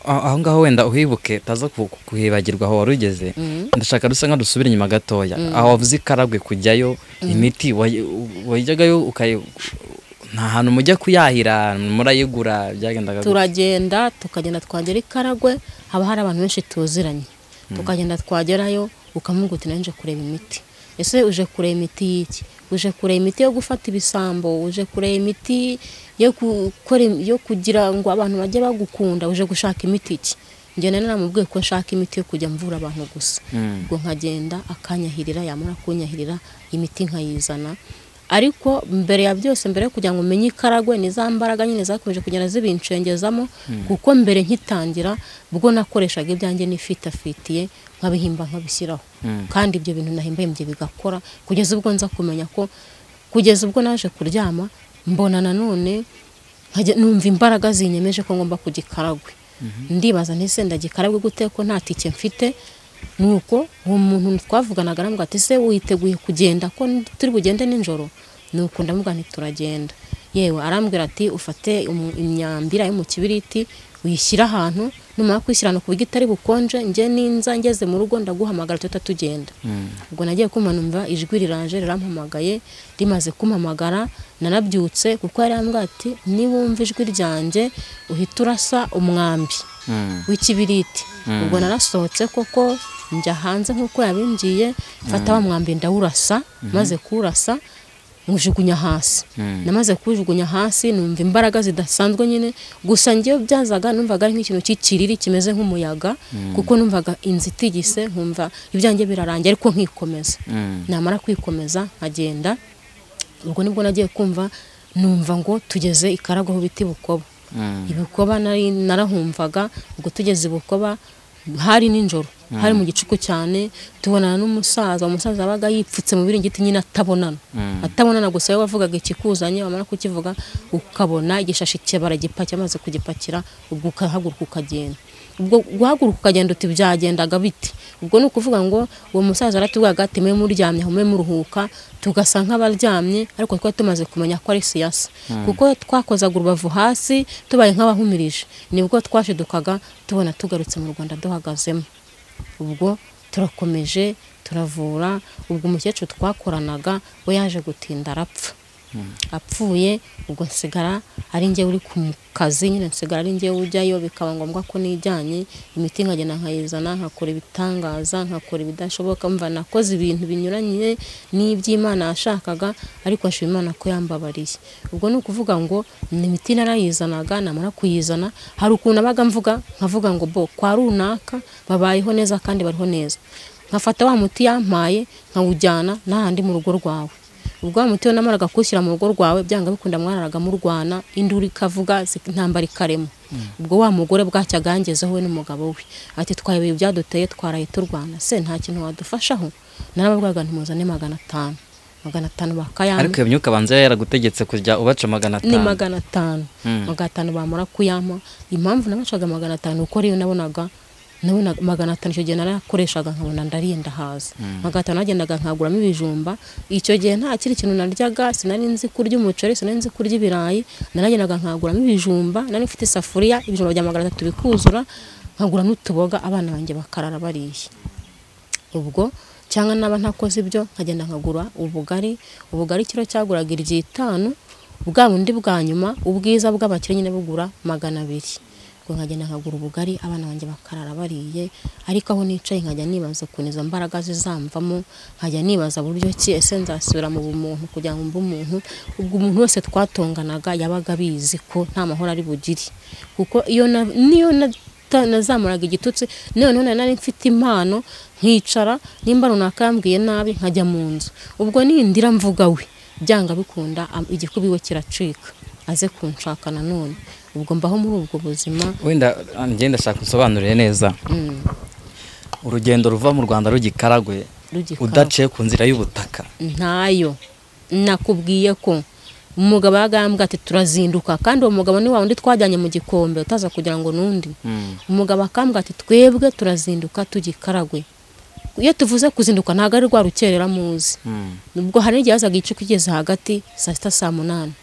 aho ngaho wenda uhibuke taza kuhibagirwa aho warugeze ndashaka dusa nka dusubira inyuma gatoya aho wavuze Karagwe kujyayo imiti wajyagayo nta hantu mujya kuyahira murayigura byagendaga turagenda tukagenda twagera Karagwe haba hari abantu benshi tuziranye tukagenda twagerayo ukamuga uti nanje kureba imiti ese uje kureba imiti y'iki uje kureba imiti yo gufata ibisambo uje kureba imiti yo kugira ngo abantu bajye bagukunda uje gushaka imiti iki njye naramubwiye ko nshaka imiti yo kujya mvura abantu gusa ubwo nkagenda akanyahirira yamara kunyahirira imiti nkayizana ariko mbere ya byose mbere kugira ngo umenye Karagwe nizambaraga nyine zakomeje kugera zibincengezamo kuko mbere nkitangira bwo nakoreshaga ibyanjye nifitafitiye nkabihimba nkabishyiraho kandi ibyo bintu nahimbaye mbye bigakora kugeza ubwo nza kumenya ko kugeza ubwo naje kuryama mbona nanone numva imbaraga zinyemeje ko ngomba kugikaragwe ndibaza ntese ndagikaragwe gute ko nta tike mfite nuko uwo muntu twavuganaga arambwira ati se witeguye kugenda ko turi bugende ninjoro nuko ndamubwira nti turagenda yewe arambwira ati ufate imyambira yo mu kibiriti uyishyira ahantu numara kwishyirana ku bigitari bukonje nje ninza ngeze mu rugo ndaguhamagara tugenda ubwo nagiye kumva numva ijwi riranje rirampamagaye rimaze kumpamagara nanabyutse kuko yari ambwira ati niwumva ijwi ryanjye uhita urasa umwambi w'ikibiriti ubwo narasohotse koko njya hanze nkuko yabingiye fata wa mwambi ndawurasa maze kurasa mujugunya hasi namaze kujugunya hasi numva imbaraga zidasanzwe nyine gusa ngiye byazaga numvaga ari nk'ikintu cy'ikiriri kimeze nk'umuyaga kuko numvaga inzitigise nkumva ibyanjye birarangiye ariko nkikomeza namara kwikomeza nkagenda ubwo nibwo nagiye kumva numva ngo tugeze Karagwe aho biti Bukoba Ibukoba narahumvaga ubwo tugeze Bukoba hari ninjoro hari mu gicuku cyane tubonana n'umusaza abaga yipfutse mu biringiti nyine atabonana gusa wavugaga ikikuzanye wamara kukivuga ukabona igishashi cyebara gipakira amaze kugipakira ubwo ukahaguruka ukagenda ubwo guhaguruka ukagenda uti byagendaga biti ubwo ni ukuvuga ngo uwo musaza aratubwaga ati mwe muryamye hume muruhuka tugasa nk'abaryamye ariko twari tumaze kumenya ko ari siyasa kuko twakozaga urubavu hasi tubaye nk'abahumirije nibwo twashidukaga tubona tugarutse mu Rwanda duhagazemo ubwo turakomeje turavura ubwo umukecuru twakoranaga we yaje gutinda arapfa apfuye ubwo nsigara ari njye uri ku kazi nyine nsigara ari njye ujyayo bikaba ngombwa ko nijyanye imiti nkagenda nkayizana nkakora ibitangaza nkakora ibidashoboka mva nakoze ibintu binyuranye n'iby'Imana yashakaga ariko nshima Imana ko yambabariye ubwo ni ukuvuga ngo ni imiti narayizanaga namara kuyizana hari ukuntu abaga nkavuga ngo bo kwa runaka babayeho neza kandi bariho neza nkafata wa muti yampaye nkawujyana n'ahandi mu rugo rwawe ubwo muti namaraga kushyira mu rugo rwawe byanga bikunda mwararaga mu Rwanda induri kavuga intambara ikaremo ubwo wa mugore bwacyaga yangezeho we n'umugabo we ati twaye byaduteye twaraye turwana se nta kintu wadufashaho narababwaga ntimuzane 500 bakayamba ariko iyo myuka banze yaragutegetse kujya ubaca 500 ni 500 bamara kuyama impamvu nabacaga 500 uko rero nabonaga 500 icyo gihe narakoreshaga nkabona ndarienda haza 500 nagendaga nkaguramo ibijumba icyo gihe nta kiri kintu naryaga sinari nzi kurya umuceri sinari nzi kurya ibirayi naragendaga nkaguramo ibijumba nari mfite isafuriya ibijumba bya 300 bikuzura nkagura n'utuboga abana banjye bakarara bariye. Ubwo cyangwa naba ntakoze ibyo nkagenda nkagura ubugari kiro cyaguraga 5, bwa bundi bwa nyuma ubwiza bw'abakire nyine bugura 200. Ubwo nkagenda nkagura ubugari abana banjye bakarara bariye. Ariko aho nicaye nkajya nibaza ukuntu izo mbaraga zizamvamo, nkajya nibaza buryo ki ese nzasubira mu bumuntu kugira ngo mbe umuntu. Ubwo umuntu wese twatonganaga yabaga bizi ko nta mahoro ari bugiri, kuko niyo nazamuraga igitutsi none nari mfite impano nkicara nimba runaka yambwiye nabi nkajya mu nzu. Ubwo nindira mvuga we byanga bikunda igikubiwe kiracika aze kunshaka nanone. Ubwo mbaho muri ubwo buzima. Wenda ngenda shaka usobanurire neza. Urugendo ruva mu Rwanda rugikaragwe udaciye ku nzira y'ubutaka. Ntayo nakubwiye ko umugabo yagambwa ati turazinduka, kandi uwo mugabo ni wa wundi twajyanye mu gikombe utaza kugira ngo nundi. Umugabo akambwa ati twebwe turazinduka tugikaragwe. Iyo tuvuze kuzinduka ntago ari rwa rukerera muzi. Ubwo hari igihe yazaga igicu kigeze hagati saa 6 saa 8.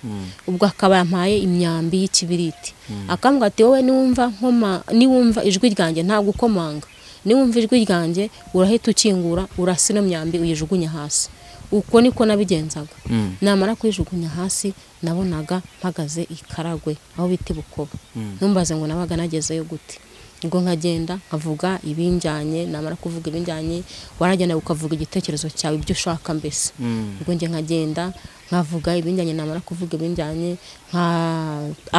Ubwo akaba yampaye imyambi y'ikibiriti. Akambwa ati wowe niwumva ijwi ryanjye ntabwo ukomanga, niwumva ijwi ryanjye urahita ukingura urasina myambi uyijugunya hasi. Uko niko nabigenzaga. Namara kwijugunya hasi nabonaga mpagaze ikaragwe aho biti Bukoba. Numbaze ngo nabaga nagezeyo gute. Ubwo nkagenda nkavuga ibinjanye, namara kuvuga ibinjanye waragenda ukavuga igitekerezo cyawe ibyo ushaka mbese. Ubwo nge nkagenda nkavuga ibinjanye, namara kuvuga ibinjanye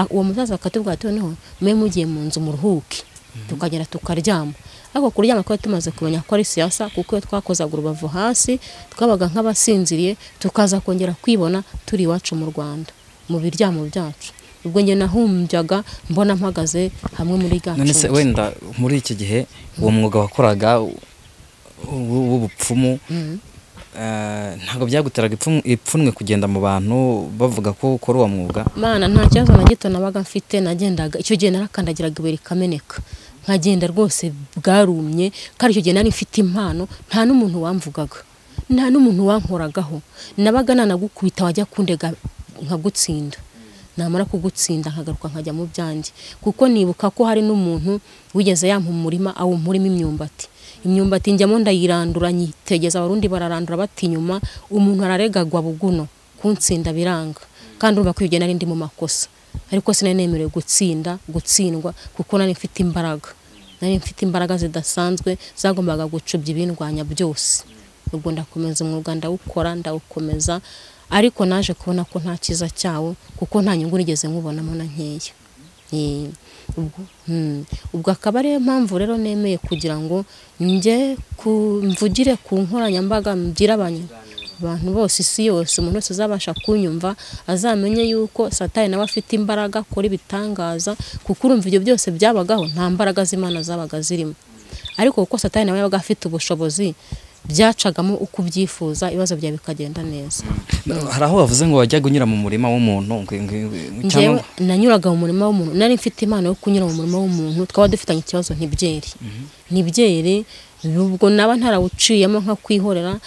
uwo muzaza akatubwira ati noneho mwe mugiye mu nzu muruhuke. Tukagera tukaryama. Ariko kuryama kwa tumaze kumenya ko ari siyasa, kuko iyo twakozaga urubavu hasi twabaga nk'abasinziriye tukaza kongera kwibona turi iwacu mu Rwanda mu biryamo byacu. Ubwo nge nahumbyaga mbona mpagaze hamwe muri gacu. None se wenda muri iki gihe uwo mwuga wakoraga w'ubupfumu ntago byaguteraga ipfunwe kugenda mu bantu bavuga ko ukora uwo mwuga? Mana nta kibazo na gito nabaga mfite. Nagendaga icyo gihe narakandagiraga ibere kameneka, nkagenda rwose bwarumye, kandi icyo gihe nari mfite impano nta n'umuntu wamvugaga, nta n'umuntu wankoragaho. Nabaga nanagukubita wajya kundega nkagutsinda. Namara kugutsinda nkagaruka nkajya mu byanjye, kuko nibuka ko hari n'umuntu wigeze yampa umurima awo murimo imyumbati njyamo ndayirandura nyitegeza. Abarundi bararandura batinyuma, umuntu araregagwa buguno kuntsinda biranga, kandi urumva ko nari ndi mu makosa. Ariko sinanemerewe gutsindwa kuko nari mfite imbaraga zidasanzwe zagombaga gucubya ibindwanya byose. Ubwo ndakomeza umwuga ndawukomeza, ariko naje kubona ko nta kiza cyawo, kuko nta nyungu nigeze nkubonamo na nkeya. Ubwo akaba ariyo mpamvu rero nemeye kugira ngo nge mvugire ku nkoranyambaga, mbwira abantu bose isi yose, umuntu wese azabasha kunyumva azamenye yuko Satani nawe afite imbaraga akora ibitangaza, kuko urumva ibyo byose byabagaho nta mbaraga z'Imana zabaga zirimo. Ariko kuko Satani nawe yabaga afite ubushobozi byacagamo uko ubyifuza, ibibazo byawe bikagenda neza. Hari aho bavuze ngo wajya kunyura mu murima w'umuntu cyangwa nanyuraga mu murima w'umuntu. Nari mfite impano yo kunyura mu murima w'umuntu, twaba dufitanye ikibazo ntibyere. Ubwo naba ntarawuciyemo nka kwihorera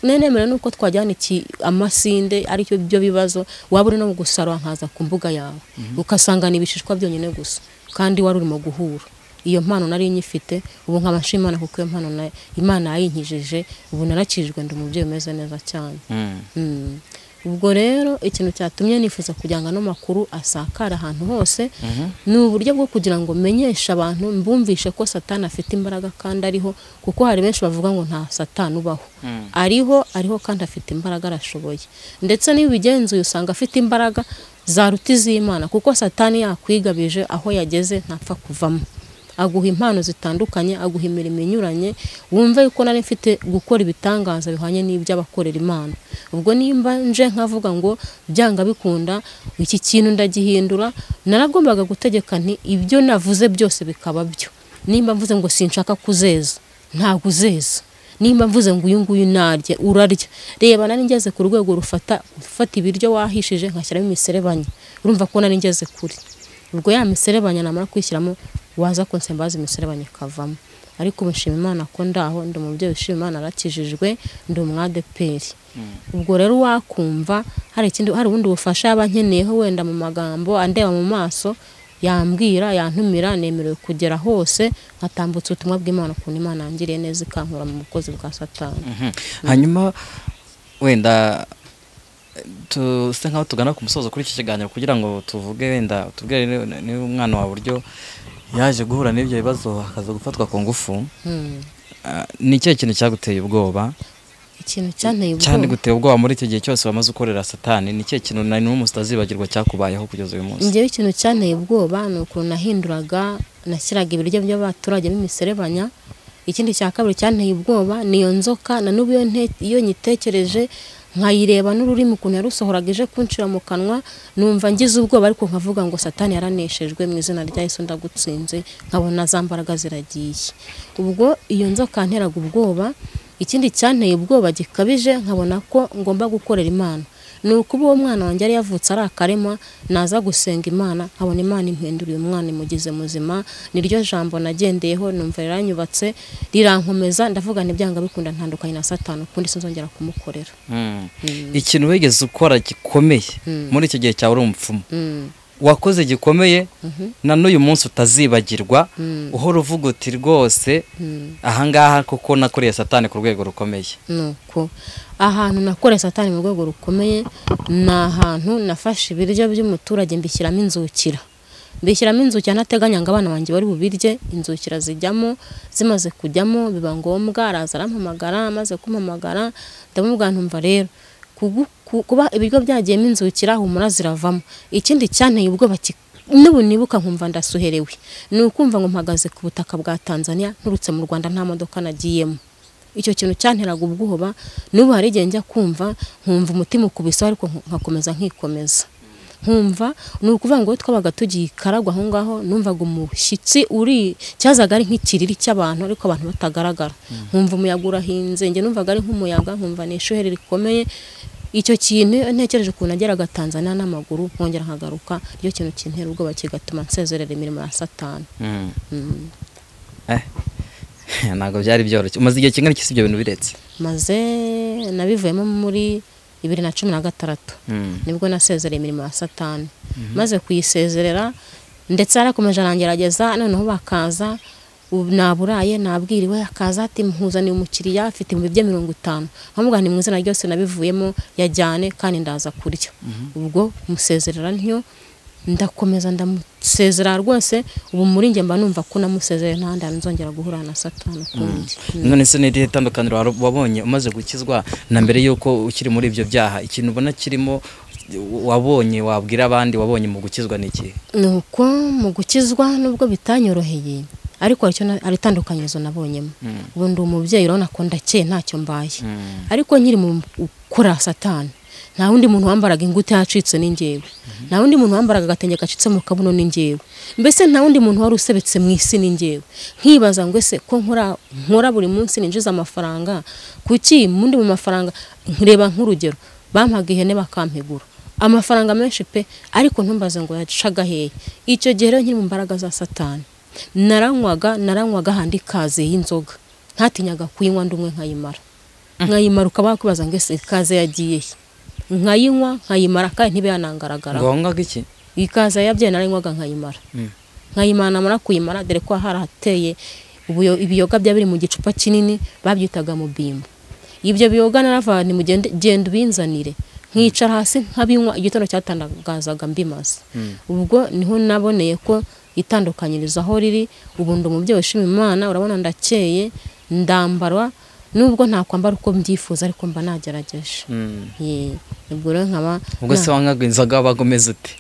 nenemera nuko twajyana amasinde aricyo byo bibazo, waba uri no gusarwa nkaza ku mbuga yawe ukasangana ibishishwa byonyine gusa, kandi wari urimo guhura. Iyo mpano nari nyifite, ubu nkabashima Imana kuko iyo mpano Imana yayinkijije. Ubu narakijwe ndi umubyeyi umeze neza cyane. Ubwo rero ikintu cyatumye nifuza kugira ngo no makuru asakara ahantu hose ni uburyo bwo kugira ngo menyesha abantu, mbumvishe ko Satani afite imbaraga kandi ariho, kuko hari benshi bavuga ngo nta Satani ubaho. Ariho kandi afite imbaraga, arashoboye. Ndetse niyo ubigenzuye usanga afite imbaraga zaruta iz'Imana, kuko Satani yakwigabije aho yageze ntapfa kuvamo. Aguha impano zitandukanye, aguha imirimo inyuranye, wumve yuko nari mfite gukora ibitangaza bihwanye n'ibyo abakorera Imana. Ubwo nimba nje nkavuga ngo byanga bikunda iki kintu ndagihindura, naragombaga gutegeka nti ibyo navuze byose bikaba byo. Nimba mvuze ngo sinshaka kuzeza, ntago uzeza. Nimba mvuze ngo uyu nguyu narye urarya. Reba nari ngeze ku rwego rufata ibiryo wahishije nkashyiramo imiserebanya. Urumva ko nari ngeze kuri. Ubwo ya miserebanya namara kwishyiramo waza konsembaza imiserebanya ikavamo. Ariko umushima Imana ko ndaho ndi umubyeyi ushima Imana, arakijijwe, ndi umwadeperi. Ubwo rero wakumva hari ubundi bufasha yabankeneyeho wenda mu magambo andeba mu maso, yambwira yantumira nemerewe kugera hose nkatambutsa ubutumwa bw'Imana ukuntu Imana yangiriye neza ikankura mu bukozi bwa Satani. Hanyuma wenda tuse nkaho tugana ku musozo kuri iki kiganiro kugira ngo tuvuge wenda tubwire ni umwana wa buryo yaje guhura n'ibyo bibazo akaza gufatwa ku ngufu. Ni ikihe kintu cyaguteye ubwoba? Ikintu cyanteye ubwoba cyane guteye ubwoba muri icyo gihe cyose wamaze ukorera Satani, ni ikihe kintu nari n'umustazibagirwa cyakubayeho kugeza uyu munsi? Njyewe ikintu cyanteye ubwoba ni ukuntu nahinduraga nashyiraga ibiryo by'abaturage b'imiserebanya. Ikindi cya kabiri cyanteye ubwoba niyo nzoka, na n'ubu iyo nyitekereje nkayireba n'ururimi ukuntu yarusohoraga ije kunshira mu kanwa, numva ngize ubwoba, ariko nkavuga ngo Satani yaraneshejwe mu izina rya Yesu ndagutsinze, nkabona za mbaraga ziragiye. Ubwo iyo nzoka nteraga ubwoba. Ikindi cyanteye ubwoba gikabije nkabona ko ngomba gukorera Imana, ni ukuba uwo mwana wanjye yari yavutse ari akarema, naza gusenga Imana nkabona Imana impinduriye umwana imugize muzima. Niryo jambo nagendeyeho, numva riranyubatse rirankomeza, ndavuga ntibyanga bikunda ntandukanye na Satani ukundi sinzongera kumukorera. Ikintu wigeze ukora gikomeye muri icyo gihe cyawe uri umupfumu, wakoze gikomeye na n'uyu munsi utazibagirwa, uhora uvuga uti rwose ahangaha kuko nakoreye Satani ku rwego rukomeye? Nuko ahantu nakoreye Satani mu rwego rukomeye ni ahantu nafashe ibiryo by'umuturage mbishyiramo inzukira. Ntateganya ngo abana banjye bari bubirye, inzukira zijyamo. Zimaze kujyamo biba ngombwa araza arampamagara, amaze kumpamagara ndamubwira ntumva rero kuba ibiryo byagiyemo inzukira humura ziravamo. Ikindi cyanteye ubwoba n'ubu nibuka nkumva ndasuherewe, ni ukumva ngo mpagaze ku butaka bwa Tanzania nturutse mu Rwanda nta modoka nagiyemo. Icyo kintu cyanteraga ubwoba, n'ubu hari igihe njya kumva nkumva umutima ukubise, ariko nkakomeza nkikomeza nkumva. Ni ukuvuga ngo twabaga tugiye Karagwa aho ngaho, numvaga umushyitsi uri cyazaga ari nk'ikiriri cy'abantu ariko abantu batagaragara. Nkumva umuyaga urahinze, njye numvaga ari nk'umuyaga, nkumva ni ishuheri rikomeye. Icyo kintu ntekereje ukuntu nageraga Tanzania n'amaguru nkongera nkagaruka, icyo kintu kintera ubwoba kigatuma nsezerera imirimo ya Satani. Ntabwo byari byoroshye. Umaze igihe kingana iki ibyo bintu biretse? Maze nabivuyemo muri 2016 nibwo nasezereye imirimo ya Satani. Maze kuyisezerera ndetse arakomeje arangerageza, noneho bakaza naburaye nabwiriwe, akaza ati mpuzaniye umukiriya afite mu bibye 50, nkamubwira ni mu izina ryose nabivuyemo yajyane kandi ndaza kurya. Ubwo musezerera ntyo ndakomeza ndamusezera rwose. Ubu muri njye mba numva ko namusezerera ntandi nzongera guhura na Satani kundi. None se n'irihe tandukaniro wabonye umaze gukizwa na mbere yuko ukiri muri ibyo byaha? Ikintu ubona kirimo wabonye wabwira abandi wabonye mu gukizwa n'iki? Nuko mu gukizwa nubwo bitanyoroheye, ariko ari tandukanyirizo nabonyemo. Ubu ndi umubyeyi urabona ko ndakeye ntacyo mbaye, ariko nkiri mu gukora Satani nta wundi muntu wambaraga ingute yacitse n'ingewe, nta wundi muntu wambaraga agatenge gacitse mu kabuno n'ingewe, mbese nta wundi muntu wari usebetse mu isi n'ingewe. Nkibaza ngo ese ko nkora buri munsi ninjiza amafaranga, kuki mundi mu mafaranga nkireba nk'urugero bampaga ihene bakampigura amafaranga menshi pe, ariko ntumbaze ngo yacaga hehe. Icyo gihe rero nkiri mu mbaraga za Satani naranywaga handi kaze y'inzoga, ntatinyaga kuyinywa ndumwe nkayimara ukaba kwibaza ngo ese kaze yagiye nkayinywa nkayimara kandi ntibe yanangaragara. Ngongwaga iki? Ikaza yabye naranywaga nkayimana mara kuyimara, dore ko harateye ibiyoga byabiri mu gicupa kinini babyitaga mu bimbo. Ibyo biyoga naravanye mu genda ubinzanire, nkicara hasi nkabinywa, igitondo cyatandagazaga mbimaze. Ubwo niho naboneye ko itandukanyiriza aho riri. Ubu ndi umubyeyi ushima Imana, urabona ndakeye ndambarwa, nubwo nta kwambara uko mbyifuza ariko mba nagerageje. Ubwo rero nkaba ubwo se wangaga inzoga bagomeze ute?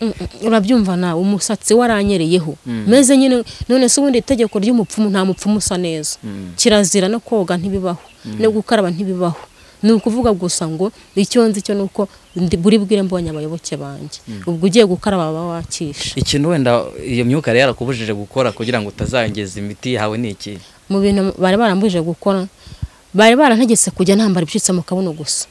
Urabyumva nawe, umusatsi waranyereyeho meze nyine. None se ubundi itegeko ry'umupfumu nta mupfumu usa neza, kirazira no koga ntibibaho, no gukaraba ntibibaho. Ni ukuvuga gusa ngo icyo nzi cyo nuko buri bwire mbonye abayoboke banjye. Ubwo ugiye gukaraba baba wakisha. Ikintu wenda iyo myuka yari yarakubujije gukora kugira ngo utazangeza imiti yawe ni iki? Mu bintu bari barambujije gukora, bari barantegetse kujya ntambara ibicitse mu kabuno gusa.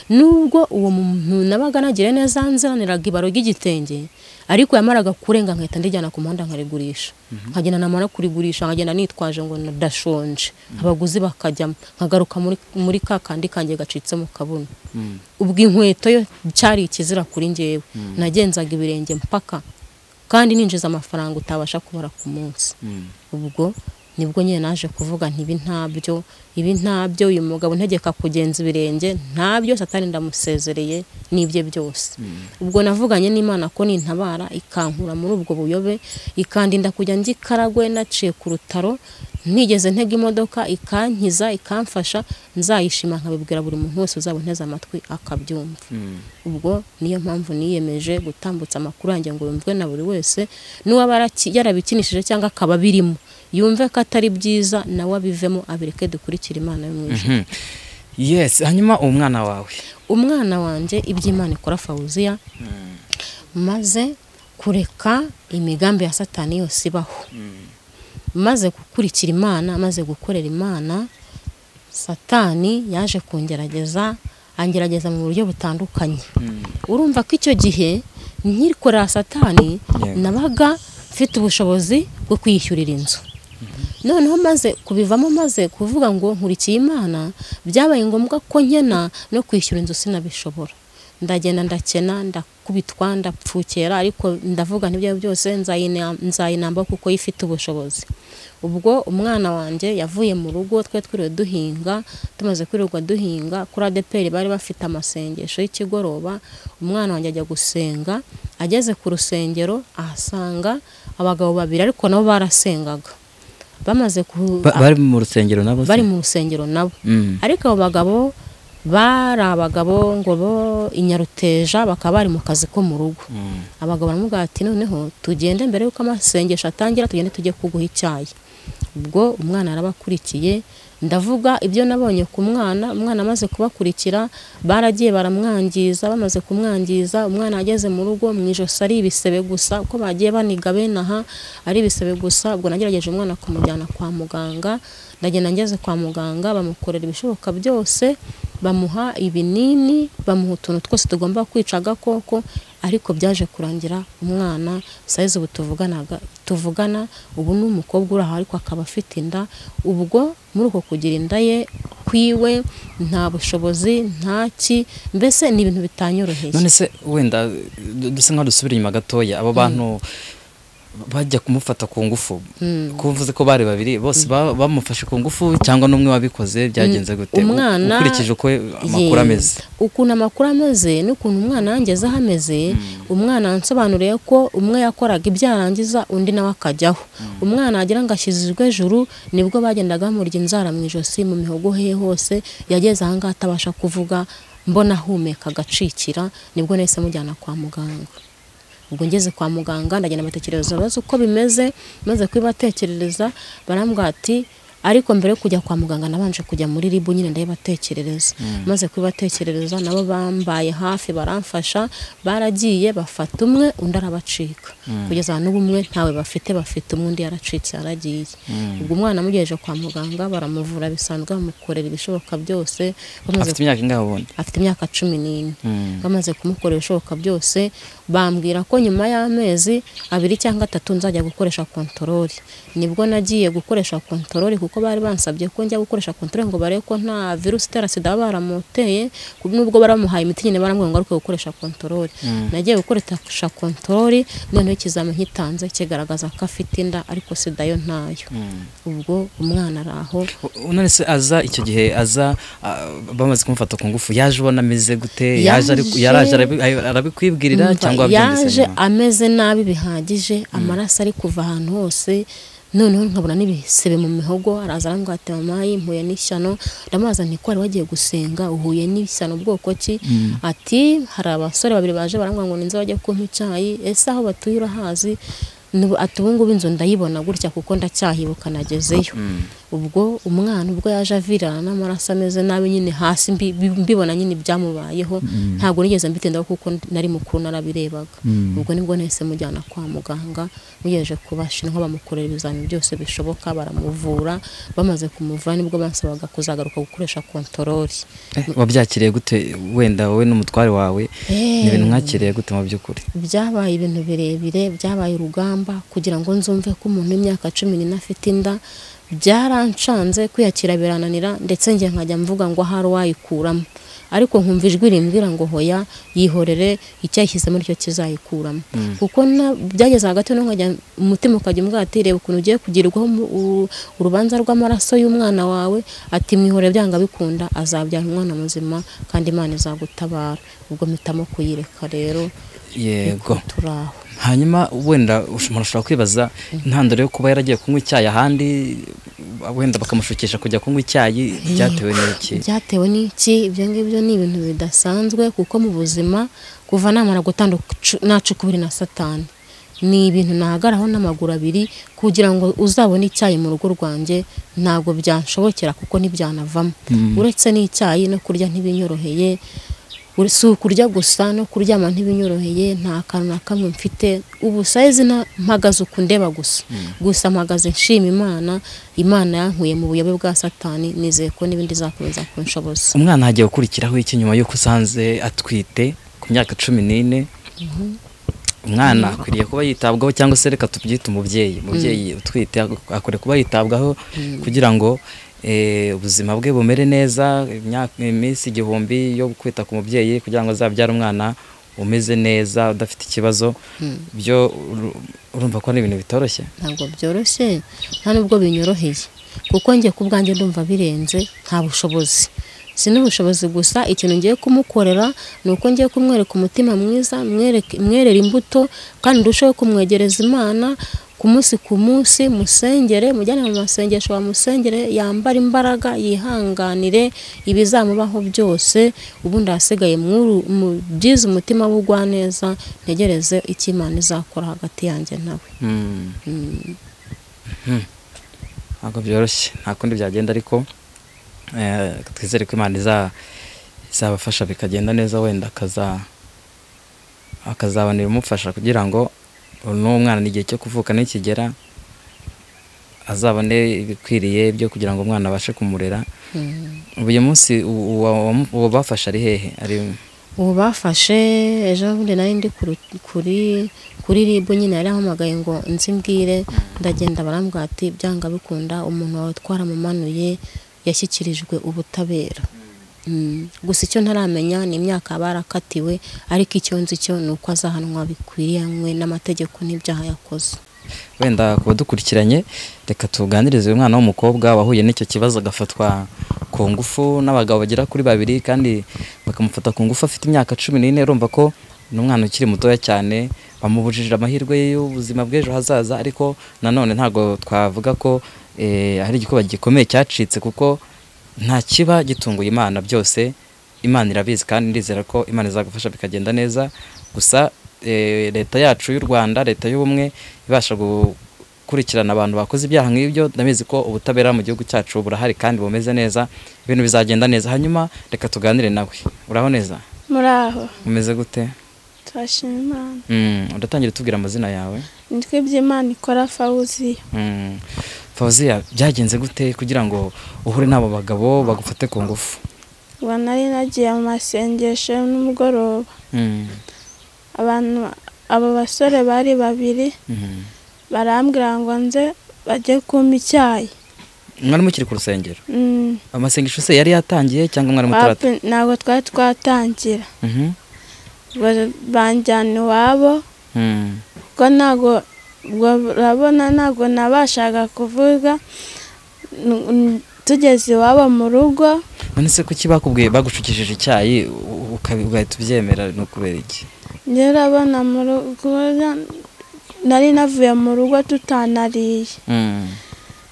Nubwo uwo muntu nabaga nagire neza nziraniraga ibaro ry'igitenge, ariko yamaraga kurenga nkahita ndijyana ku muhanda nkarigurisha. Nkagenda namara kurigurisha nkagenda nitwaje ngo ndashonje, abaguzi bakajya nkagaruka muri kakandi kanjye gacitse mu kabuno. Ubwo inkweto yo cyari ikizira kuri ngewe, nagenzaga ibirenge mpaka kandi ninjiza amafaranga utabasha kubara ku munsi. Ubwo nibwo nyine naje kuvuga nti ibi ntabyo uyu mugabo ntegeka kugenza ibirenge ntabyo, Satani ndamusezereye n'ibye byose. Ubwo navuganye n'Imana ko nintabara ikankura muri ubwo buyobe, ikandinda kujya ngikaragwe naciye ku rutaro, ntigeze ntega imodoka, ikankiza ikamfasha, nzayishima nkabibwira buri muntu wese uzaba nteze amatwi akabyumva. Ubwo niyo mpamvu niyemeje gutambutsa amakuru yanjye ngo yumvwe na buri wese, n'uwaba yarabikinishije cyangwa akaba birimo yumve ko atari byiza, nawe abivemo abireke dukurikira Imana yo mu ijuru. Yes, hanyuma umwana wawe? Umwana wanje iby'Imana ikora Fawuziya, maze kureka imigambi ya Satani yose ibaho, maze gukurikira Imana, maze gukorera Imana, Satani yaje kungerageza, angerageza mu buryo butandukanye. Urumva ko icyo gihe nkikorera Satani nabaga mfite ubushobozi bwo kwiyishyurira inzu. Noneho maze kubivamo, maze kuvuga ngo nkurikiye Imana, byabaye ngombwa ko nkena no kwishyura inzu sinabishobora. Ndagenda ndakena, ndakubitwa, ndapfukera, ariko ndavuga n'ibyo byose nzayinamba kuko yifite ubushobozi. Ubwo umwana wanjye yavuye mu rugo, twe twiriwe duhinga, tumaze kwirirwa duhinga kuri ADPR bari bafite amasengesho y'ikigoroba. Umwana wanjye ajya gusenga, ageze ku rusengero ahasanga abagabo babiri ariko nabo barasengaga. Bamaze bari mu rusengero nabo? Bari mu rusengero nabo. Ariko abo bagabo bari abagabo ngo bo Inyaruteja, bakaba bari mu kazi ko mu rugo. Abagabo baramubwira ati noneho tugende mbere yuko amasengesho atangira, tugende tujye kuguha icyayi. Ubwo umwana arabakurikiye, ndavuga ibyo nabonye ku mwana. Umwana amaze kubakurikira baragiye baramwangiza, bamaze kumwangiza umwana ageze mu rugo mu ijosi ari ibisebe gusa, uko bagiye baniga benaha ari ibisebe gusa. Ubwo nagerageje umwana kumujyana kwa muganga, ndagenda ngeze kwa muganga, bamukorera ibishoboka byose, bamuha ibinini, bamuha utuntu twose tugomba kwica agakoko, ariko byaje kurangira umwana saize ubu tuvugana ubu ni umukobwa uri aho ariko akaba afite inda. Ubwo muri uko kugira inda ye kwiwe nta bushobozi ntaki, mbese ni ibintu bitanyoroheye. None se wenda dusa nka dusubira inyuma gatoya, abo bantu bajya kumufata ku ngufu, kuvuze ko bari babiri bose bamufashe ku ngufu cyangwa n'umwe wabikoze, byagenze gute? Ukurikije uko amakuru ameze, ukuntu amakuru ameze n'ukuntu umwana yangeze hameze, umwana ansobanuriye ko umwe yakoraga ibyarangiza undi nawe akajyaho. Umwana agira ngo ashyizwe ejuru, nibwo bagendaga bamurya inzara mu ijosi, mu mihogo he hose. Yageze aha ngaha atabasha kuvuga, mbona ahumeka agacikira, nibwo nahise mujyana kwa muganga. Ubwo ngeze kwa muganga ndagenda batekereza uko bimeze, maze kwibatekerereza barambwira ati ariko mbere yo kujya kwa muganga nabanje kujya muri ribu nyine ndayibatekerereza. Maze kwibatekerereza nabo bambaye hafi baramfasha, baragiye bafata umwe undi arabacika, kugeza n'ubu umwe ntawe bafite umwe undi yaracitse yaragiye. Ubwo umwana amugejeje kwa muganga baramuvura bisanzwe, bamukorera ibishoboka byose. Afite imyaka ingahe ubona? Afite imyaka 14. Bamaze kumukorera ibishoboka byose, bambwira ko nyuma y'amezi 2 cyangwa 3 nzajya gukoresha kontroli. Nibwo nagiye gukoresha kontroli kuko bari bansabye ko njya gukoresha kontroli ngo barebe ko nta virusi itera sida baramuteye, nubwo baramuhaye imiti nyine barambwira ngo aruke gukoresha kontroli. Nagiye gukoresha kontroli, noneho ikizame nkitanze kigaragaza ko afite inda ariko sida yo ntayo. Ubwo umwana araho. None se aza icyo gihe aza bamaze kumufata ku ngufu, yaje ubona ameze gute? Yaraje arabikwibwirira cyangwa yaje ameze nabi bihagije, amaraso ari kuva ahantu hose, noneho nkabona n'ibisebe mu mihogo. Araza arambwira ati mama yimpuye n'ishyano. Ndamaza nti ko ari wagiye gusenga uhuye n'ishyano bwoko ki? Ati hari abasore babiri baje barambwira ngo ninze bajye kumpa icyayi. Ese aho batuye urahazi? Ati ubu ngubu inzu ndayibona gutya kuko ndacyahibuka nagezeyo. Ubwo umwana ubwo yaje avirana n'amaraso ameze nabi nyine hasi, mbibona nyine byamubayeho, ntabwo nigeze mbitindaho kuko nari mukuru narabirebaga. Ubwo nibwo nahise mujyana kwa muganga, mugejeje kubashira nko bamukorera ibizami byose bishoboka, baramuvura. Bamaze kumuvura nibwo bansabaga kuzagaruka gukoresha kontroli. Wabyakiriye gute wenda wowe n'umutware wawe? Ni ibintu mwakiriye gute mu by'ukuri? Byabaye ibintu birebire, byabaye urugamba kugira ngo nzumve ko umuntu w'imyaka 14 afite inda. Byarancanze kwiyakira birananira, ndetse ngiye nkajya mvuga ngo hari wayikuramo. ariko nkumva ijwi rimbwira ngo hoya yihorere icyayishyizemo nicyo kizayikuramo kuko byageze hagati no nkajya umutima ukajya umbwira ati reba ukuntu ugiye kugirirwaho urubanza rw'amaraso y'umwana wawe, ati mwihorere byanga bikunda azabyara umwana muzima kandi Imana izagutabara. ubwo mpitamo kuyireka rero. Yego. Turaho. Hanyuma wenda umuntu ashobora kwibaza intandaro yo kuba yaragiye kunywa icyayi ahandi, wenda bakamushukisha kujya kunywa icyayi, byatewe n'iki? Byatewe n'iki? Ibyo ngibyo ni ibintu bidasanzwe kuko mu buzima kuva namara nacukubiri na Satani ni ibintu nahagaraho n'amaguru abiri kugira ngo uzabone icyayi mu rugo rwanjye ntabwo byanshobokera kuko ntibyanavamo. Uretse n'icyayi no kurya ntibinyoroheye, si ukurya gusa no kuryama ntibinyoroheye, nta kantu na kamwe mfite. Ubu sayizi mpagaze ukundeba gusa mpagaze nshima Imana yankuye mu buyobe bwa Satani, nizeye ko n'ibindi zakomeza kunshoboza. Umwana hagiye gukurikiraho iki nyuma yo kusanze atwite ku myaka 14? Umwana akwiriye kuba yitabwaho cyangwa se reka tubyite umubyeyi utwite akore kuba yitabwaho kugira ngo ubuzima bwe bumere neza, iminsi 1000 yo kwita ku mubyeyi kugira ngo azabyara umwana umeze neza udafite ikibazo. Byo urumva ko ari ibintu bitoroshye? Ntabwo byoroshye, nta nubwo binyoroheye kuko njye ku bwanjye ndumva birenze, nta bushobozi. Sinubushobozi gusa, ikintu ngiye kumukorera nuko ngiye kumwereka umutima mwiza, mwerera imbuto kandi ndusheho kumwegereza Imana ku munsi musengere, mujyane mu masengesho musengere, yambara imbaraga, yihanganire ibizamubaho byose, ubundi hasigaye mu byiza umutima w'ugwa neza, ntegereze icyo Imana izakora hagati yanjye nawe. Ntabwo byoroshye, nta kundi byagenda, ariko twizere ko Imana izabafasha bikagenda neza, wenda akazabonera umufasha kugira ngo n'umwana n'igihe cyo kuvuka nikigera azabone ibikwiriye byo kugira ngo umwana abashe kumurera. Uyu munsi uwo bafasha ari hehe? Ubu bafashe ejo bundi nari ndi kuri RIB nyine yarahamagaye ngo nzimbwire, ndagenda barambwira ati byanga bikunda umuntu wawe twaramumanuye yashyikirijwe ubutabera. Gusa icyo ntaramenya ni imyaka barakatiwe, ariko icyo nzi cyo ni uko azahanwa bikwiriyanywe n'amategeko n'ibyaha yakoze. Wenda kuba dukurikiranye, reka tuganirize uyu mwana w'umukobwa wahuye n'icyo kibazo agafatwa ku ngufu n'abagabo bagera kuri 2 kandi bakamufata ku ngufu afite imyaka 14. Urumva ko n'umwana ukiri mutoya cyane, bamubujije amahirwe y'ubuzima bw'ejo hazaza, ariko nanone ntago twavuga ko hari igikuba gikomeye cyacitse kuko nta kiba gitunguye Imana, byose Imana irabizi kandi ndizera ko Imana izagufasha bikagenda neza. Gusa leta yacu y'u Rwanda, leta y'ubumwe ibasha gukurikirana abantu bakoze ibyaha nk'ibyo, ndamizi ko ubutabera mu gihugu cyacu burahari kandi bumeze neza, ibintu bizagenda neza. Hanyuma reka tuganire nawe. Uraho neza? Muraho. Umeze gute? Turashima Imana. Udatangira tubwira amazina yawe? Nitwe by'Imana ikora Fawziya. Fawziya, byagenze gute kugira ngo uhure n'abo bagabo bagufate ku ngufu? Nari nagiye mu masengesho n'umugoroba. Abo basore bari 2 barambwira ngo nze bajye kumpa icyayi. Mwari mukiri ku rusengero? Amasengesho se yari yatangiye cyangwa mwari mutarata? Ntabwo twari twatangira. Banjyana iwabo kuko ntabwo urabona ntabwo nabashaga kuvuga. Tugeze iwabo mu rugo. None se kuki bakubwiye bagushukishije icyayi ugahita ubyemera? No kubera iki? Ngerabona mu rugo nari navuye mu rugo tutanariye.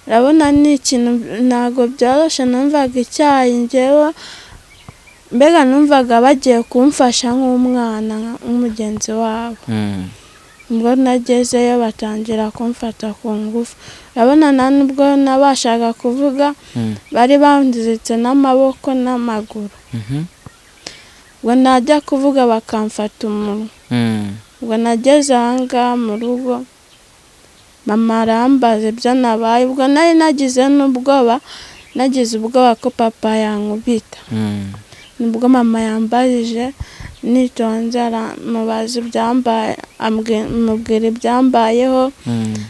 Urabona ni ikintu ntabwo byoroshye, numvaga icyayi njyewe mbega numvaga bagiye kumfasha nk'umwana nk'umugenzi wabo. Ubwo nagezeyo batangira kumfata ku ngufu. Urabona nubwo nabashaga kuvuga bari bandiritse n'amaboko n'amaguru. Ubwo najya kuvuga bakamfata umunwa. Ubwo nageze ahangaha mu rugo mama arambaza ibyo nabaye. Ubwo nari nagize ubwoba ko papa yankubita. Nubwo mama yambajije nitonze aramubaza ibyambaye, amubwira ibyambayeho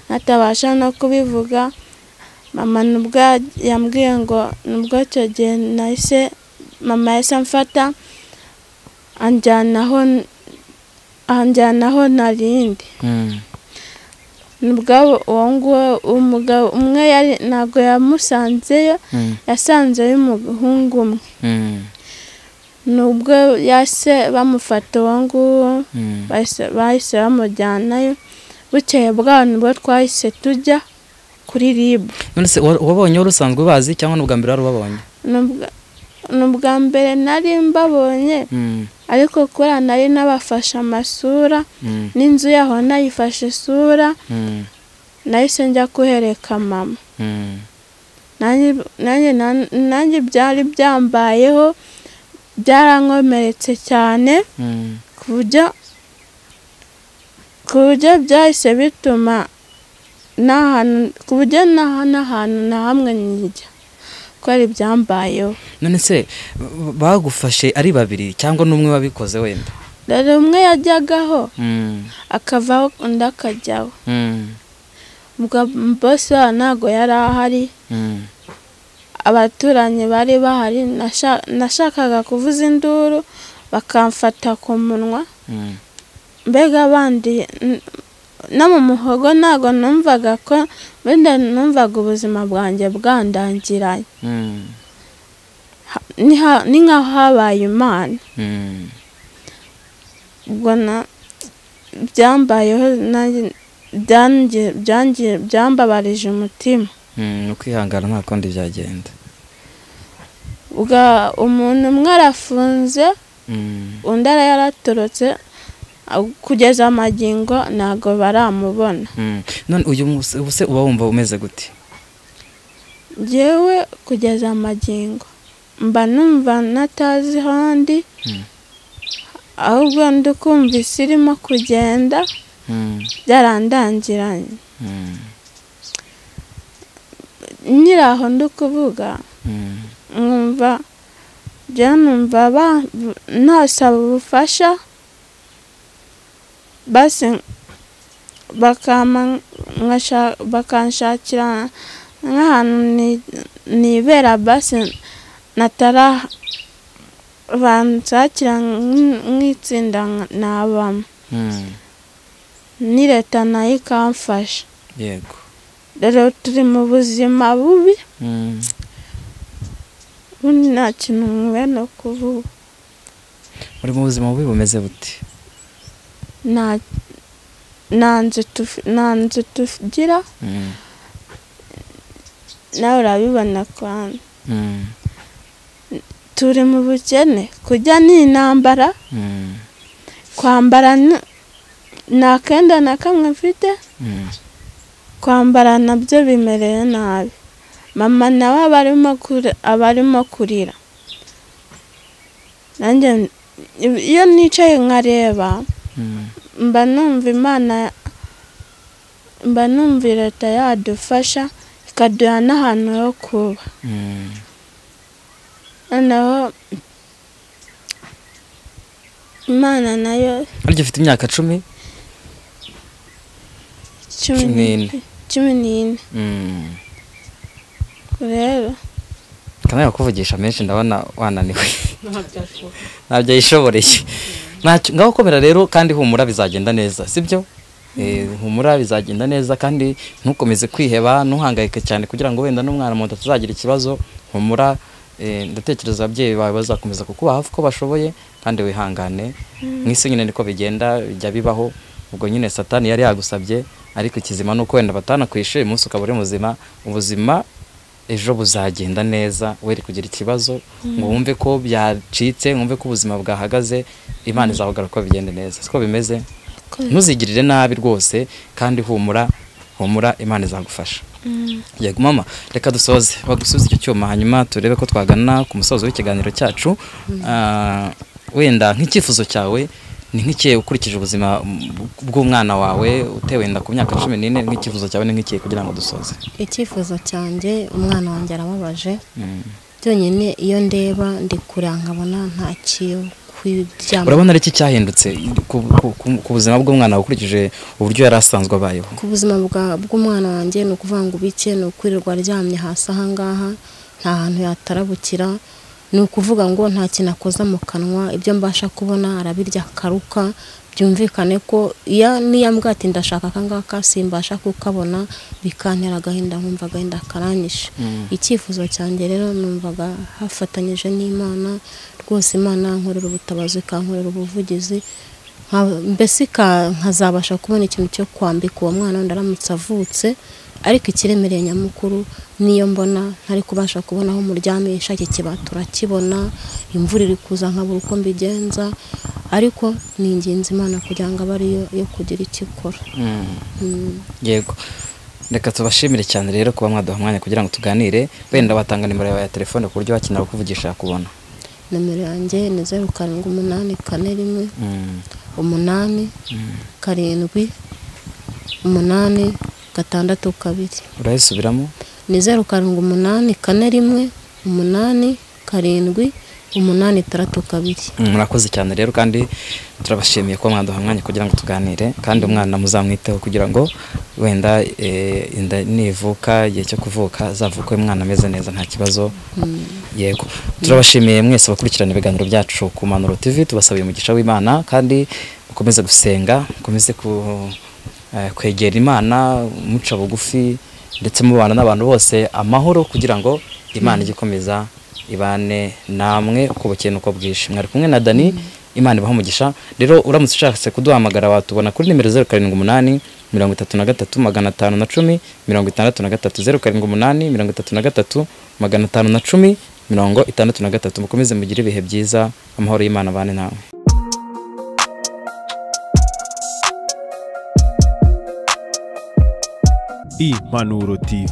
natabasha no kubivuga. Mama nubwo yambwiye ngo nubwo icyo gihe nahise mama yahise amfata anjyanaho narindi. Nubwo umugabo umwe yari ntago yamusanzeyo, yasanzeyo umuhungu umwe. Nubwo yase bamufata uwo nguwo bahise bamujyanayo. Bukeye bwaho nibwo twahise tujya kuri RIB. None se wabonye wari usanzwe bazi cyangwa n'ubwa mbere wari ubabonye? N'ubwa mbere nari mbabonye, ariko kubera nari nabafashe amasura n'inzu yaho nayifashe isura, nahise njya kuhereka mama. Nanjye byari byambayeho, byarankomeretse cyane ku buryo byahise bituma ku buryo n'ahantu na hamwe njya ko ari byambayeho. None se bagufashe ari babiri cyangwa n'umwe wabikoze wenda? Rero umwe yajyagaho akavaho undi akajyaho. Bosi wa ntago yari ahari, abaturanyi bari bahari. Nashakaga kuvuza induru bakamfata ku munwa, mbega abandi no mu muhogo ntago numvaga ko wenda numvaga ubuzima bwanjye bwandangiranye. Ni nkaho habaye Imana. Ubwo byambayeho byambabarije umutima. Ukwihangana nta kundi byagenda. Umuntu umwe arafunze, undi yaratorotse, kugeza amagingo ntago baramubona. None uyu ubuse uba wumva umeze gute? Jewe kugeza amagingo mba numva natazi handi, ahubwo ndikumva isi irimo kugenda, byarandangiranye. Nyiraho ndikuvuga, numva nasaba ubufasha, basi bakanshakira nk'ahantu nibera, basi natara bansakira nk'itsinda nabamo, ni leta nayo ikamfasha. Yego. Rero turi mu buzima bubi, nta kintu nkwiye no kuvuga. Muri mu buzima bubi bumeze bute? Nanze tugira, nawe urabibona kwanza. Turi mu bukene, kujya ni intambara, kwambara nta kenda na kamwe mfite, kwambara nabyo bimereye nabi. Mama nawe abarimo kurira. Nanjye iyo nicaye nkareba, mba numva leta yadufasha ikaduha n'ahantu ho kuba. Noneho Imana nayo. Ariko ufite imyaka 10? 14. Rero kana yakuvugisha menshi ndabona wananiwe. Ntabyo yishoboreye. Ngaho komera rero kandi humura bizagenda neza, sibyo? Humura bizagenda neza kandi ntukomeze kwiheba, ntuhangayike cyane kugira ngo wenda n'umwana mu tuzagira ikibazo. Humura, ndatekereza ababyeyi bawe bazakomeza kukuba hafi ko bashoboye, kandi wihangane. Mwisi nyine niko bigenda, bijya bibaho. Ubwo nyine Satani yari yagusabye, ariko ikizima nuko wenda batana kwishe umunsi ukabure muzima. Ubuzima ejo buzagenda neza, weri kugira ikibazo ngo wumve ko byacitse, wumve ko ubuzima bwahagaze. Imana izabugara ko bigende neza, siko bimeze. Ntuzigirire nabi rwose, kandi humura, Imana izagufasha. Yego mama, reka dusoze bagusubiza icyo cyuma, hanyuma turebe ko twagana ku musozo w'ikiganiro cyacu. Wenda nk'icyifuzo cyawe ni nk'ikiye ukurikije ubuzima bw'umwana wawe utewe inda ku myaka 14, nk'icyifuzo cyawe ni nk'ikiye kugira ngo dusoze? Icyifuzo cyanjye, umwana wanjye arababaje byonyine, iyo ndeba ndi kure nkabona nta kiyo kwiryama. Urabona ari iki cyahindutse ku buzima bw'umwana wawe ukurikije uburyo yari asanzwe abayeho? Ku buzima bw'umwana wanjye ni ukuvuga ngo bike ni ukwirirwa aryamye hasi aha ngaha, nta hantu yatarabukira, ni ukuvuga ngo nta kintu akoza mu kanwa, ibyo mbasha kubona arabirya akaruka, byumvikane ko niyambwira ati ndashaka akangaka simbasha kukabona, bikantera agahinda, nkumva agahinda karanyishe. Icyifuzo cyanjye rero numvaga hafatanyije n'Imana rwose, Imana nkorera ubutabazi, kankorera ubuvugizi, mbese nkazabasha kubona ikintu cyo kwambika uwo mwana wenda aramutse avutse. Ariko ikiremereye nyamukuru niyo mbona ntari kubasha kubona aho muryamisha, iki kiba turakibona, imvura iri kuza nkabura uko mbigenza, ariko ni ingenzi Imana kugira ngo abe ariyo yo kugira icyo ikora. Yego, reka tubashimire cyane rero kuba mwaduha umwanya kugira ngo tuganire. Wenda watanga nimero yawe ya telefone ku buryo wakenera kuvugisha kubona. Nimero yanjye ni 078441 8 7 8 6 Urayisubiramo? Ni 078441 8 7 8 Murakoze cyane rero, kandi turabashimiye ko mwaduha umwanya kugira ngo tuganire, kandi umwana muzamwiteho kugira ngo wenda inda nivuka, igihe cyo kuvuka azavuke umwana ameze neza nta kibazo. Yego, turabashimiye mwese bakurikirana ibiganiro byacu ku Manuro TV, tubasabiye umugisha w'Imana, kandi mukomeze gusenga, mukomeze kwegera Imana, muca bugufi, ndetse mubana n'abantu bose amahoro, kugira ngo Imana igikomeza ibane namwe uko bukeye nuko bwishe. Mwari kumwe na Dani, Imana ibaha umugisha. Rero uramutse ushaka kuduhamagara watubona kuri nimero 0788 33 510 63 0788 33 510 63. Mukomeze mugire ibihe byiza, amahoro y'Imana bane nawe. Impanuro TV,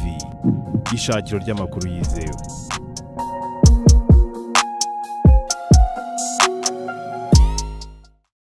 ishakiro ry'amakuru yizewe.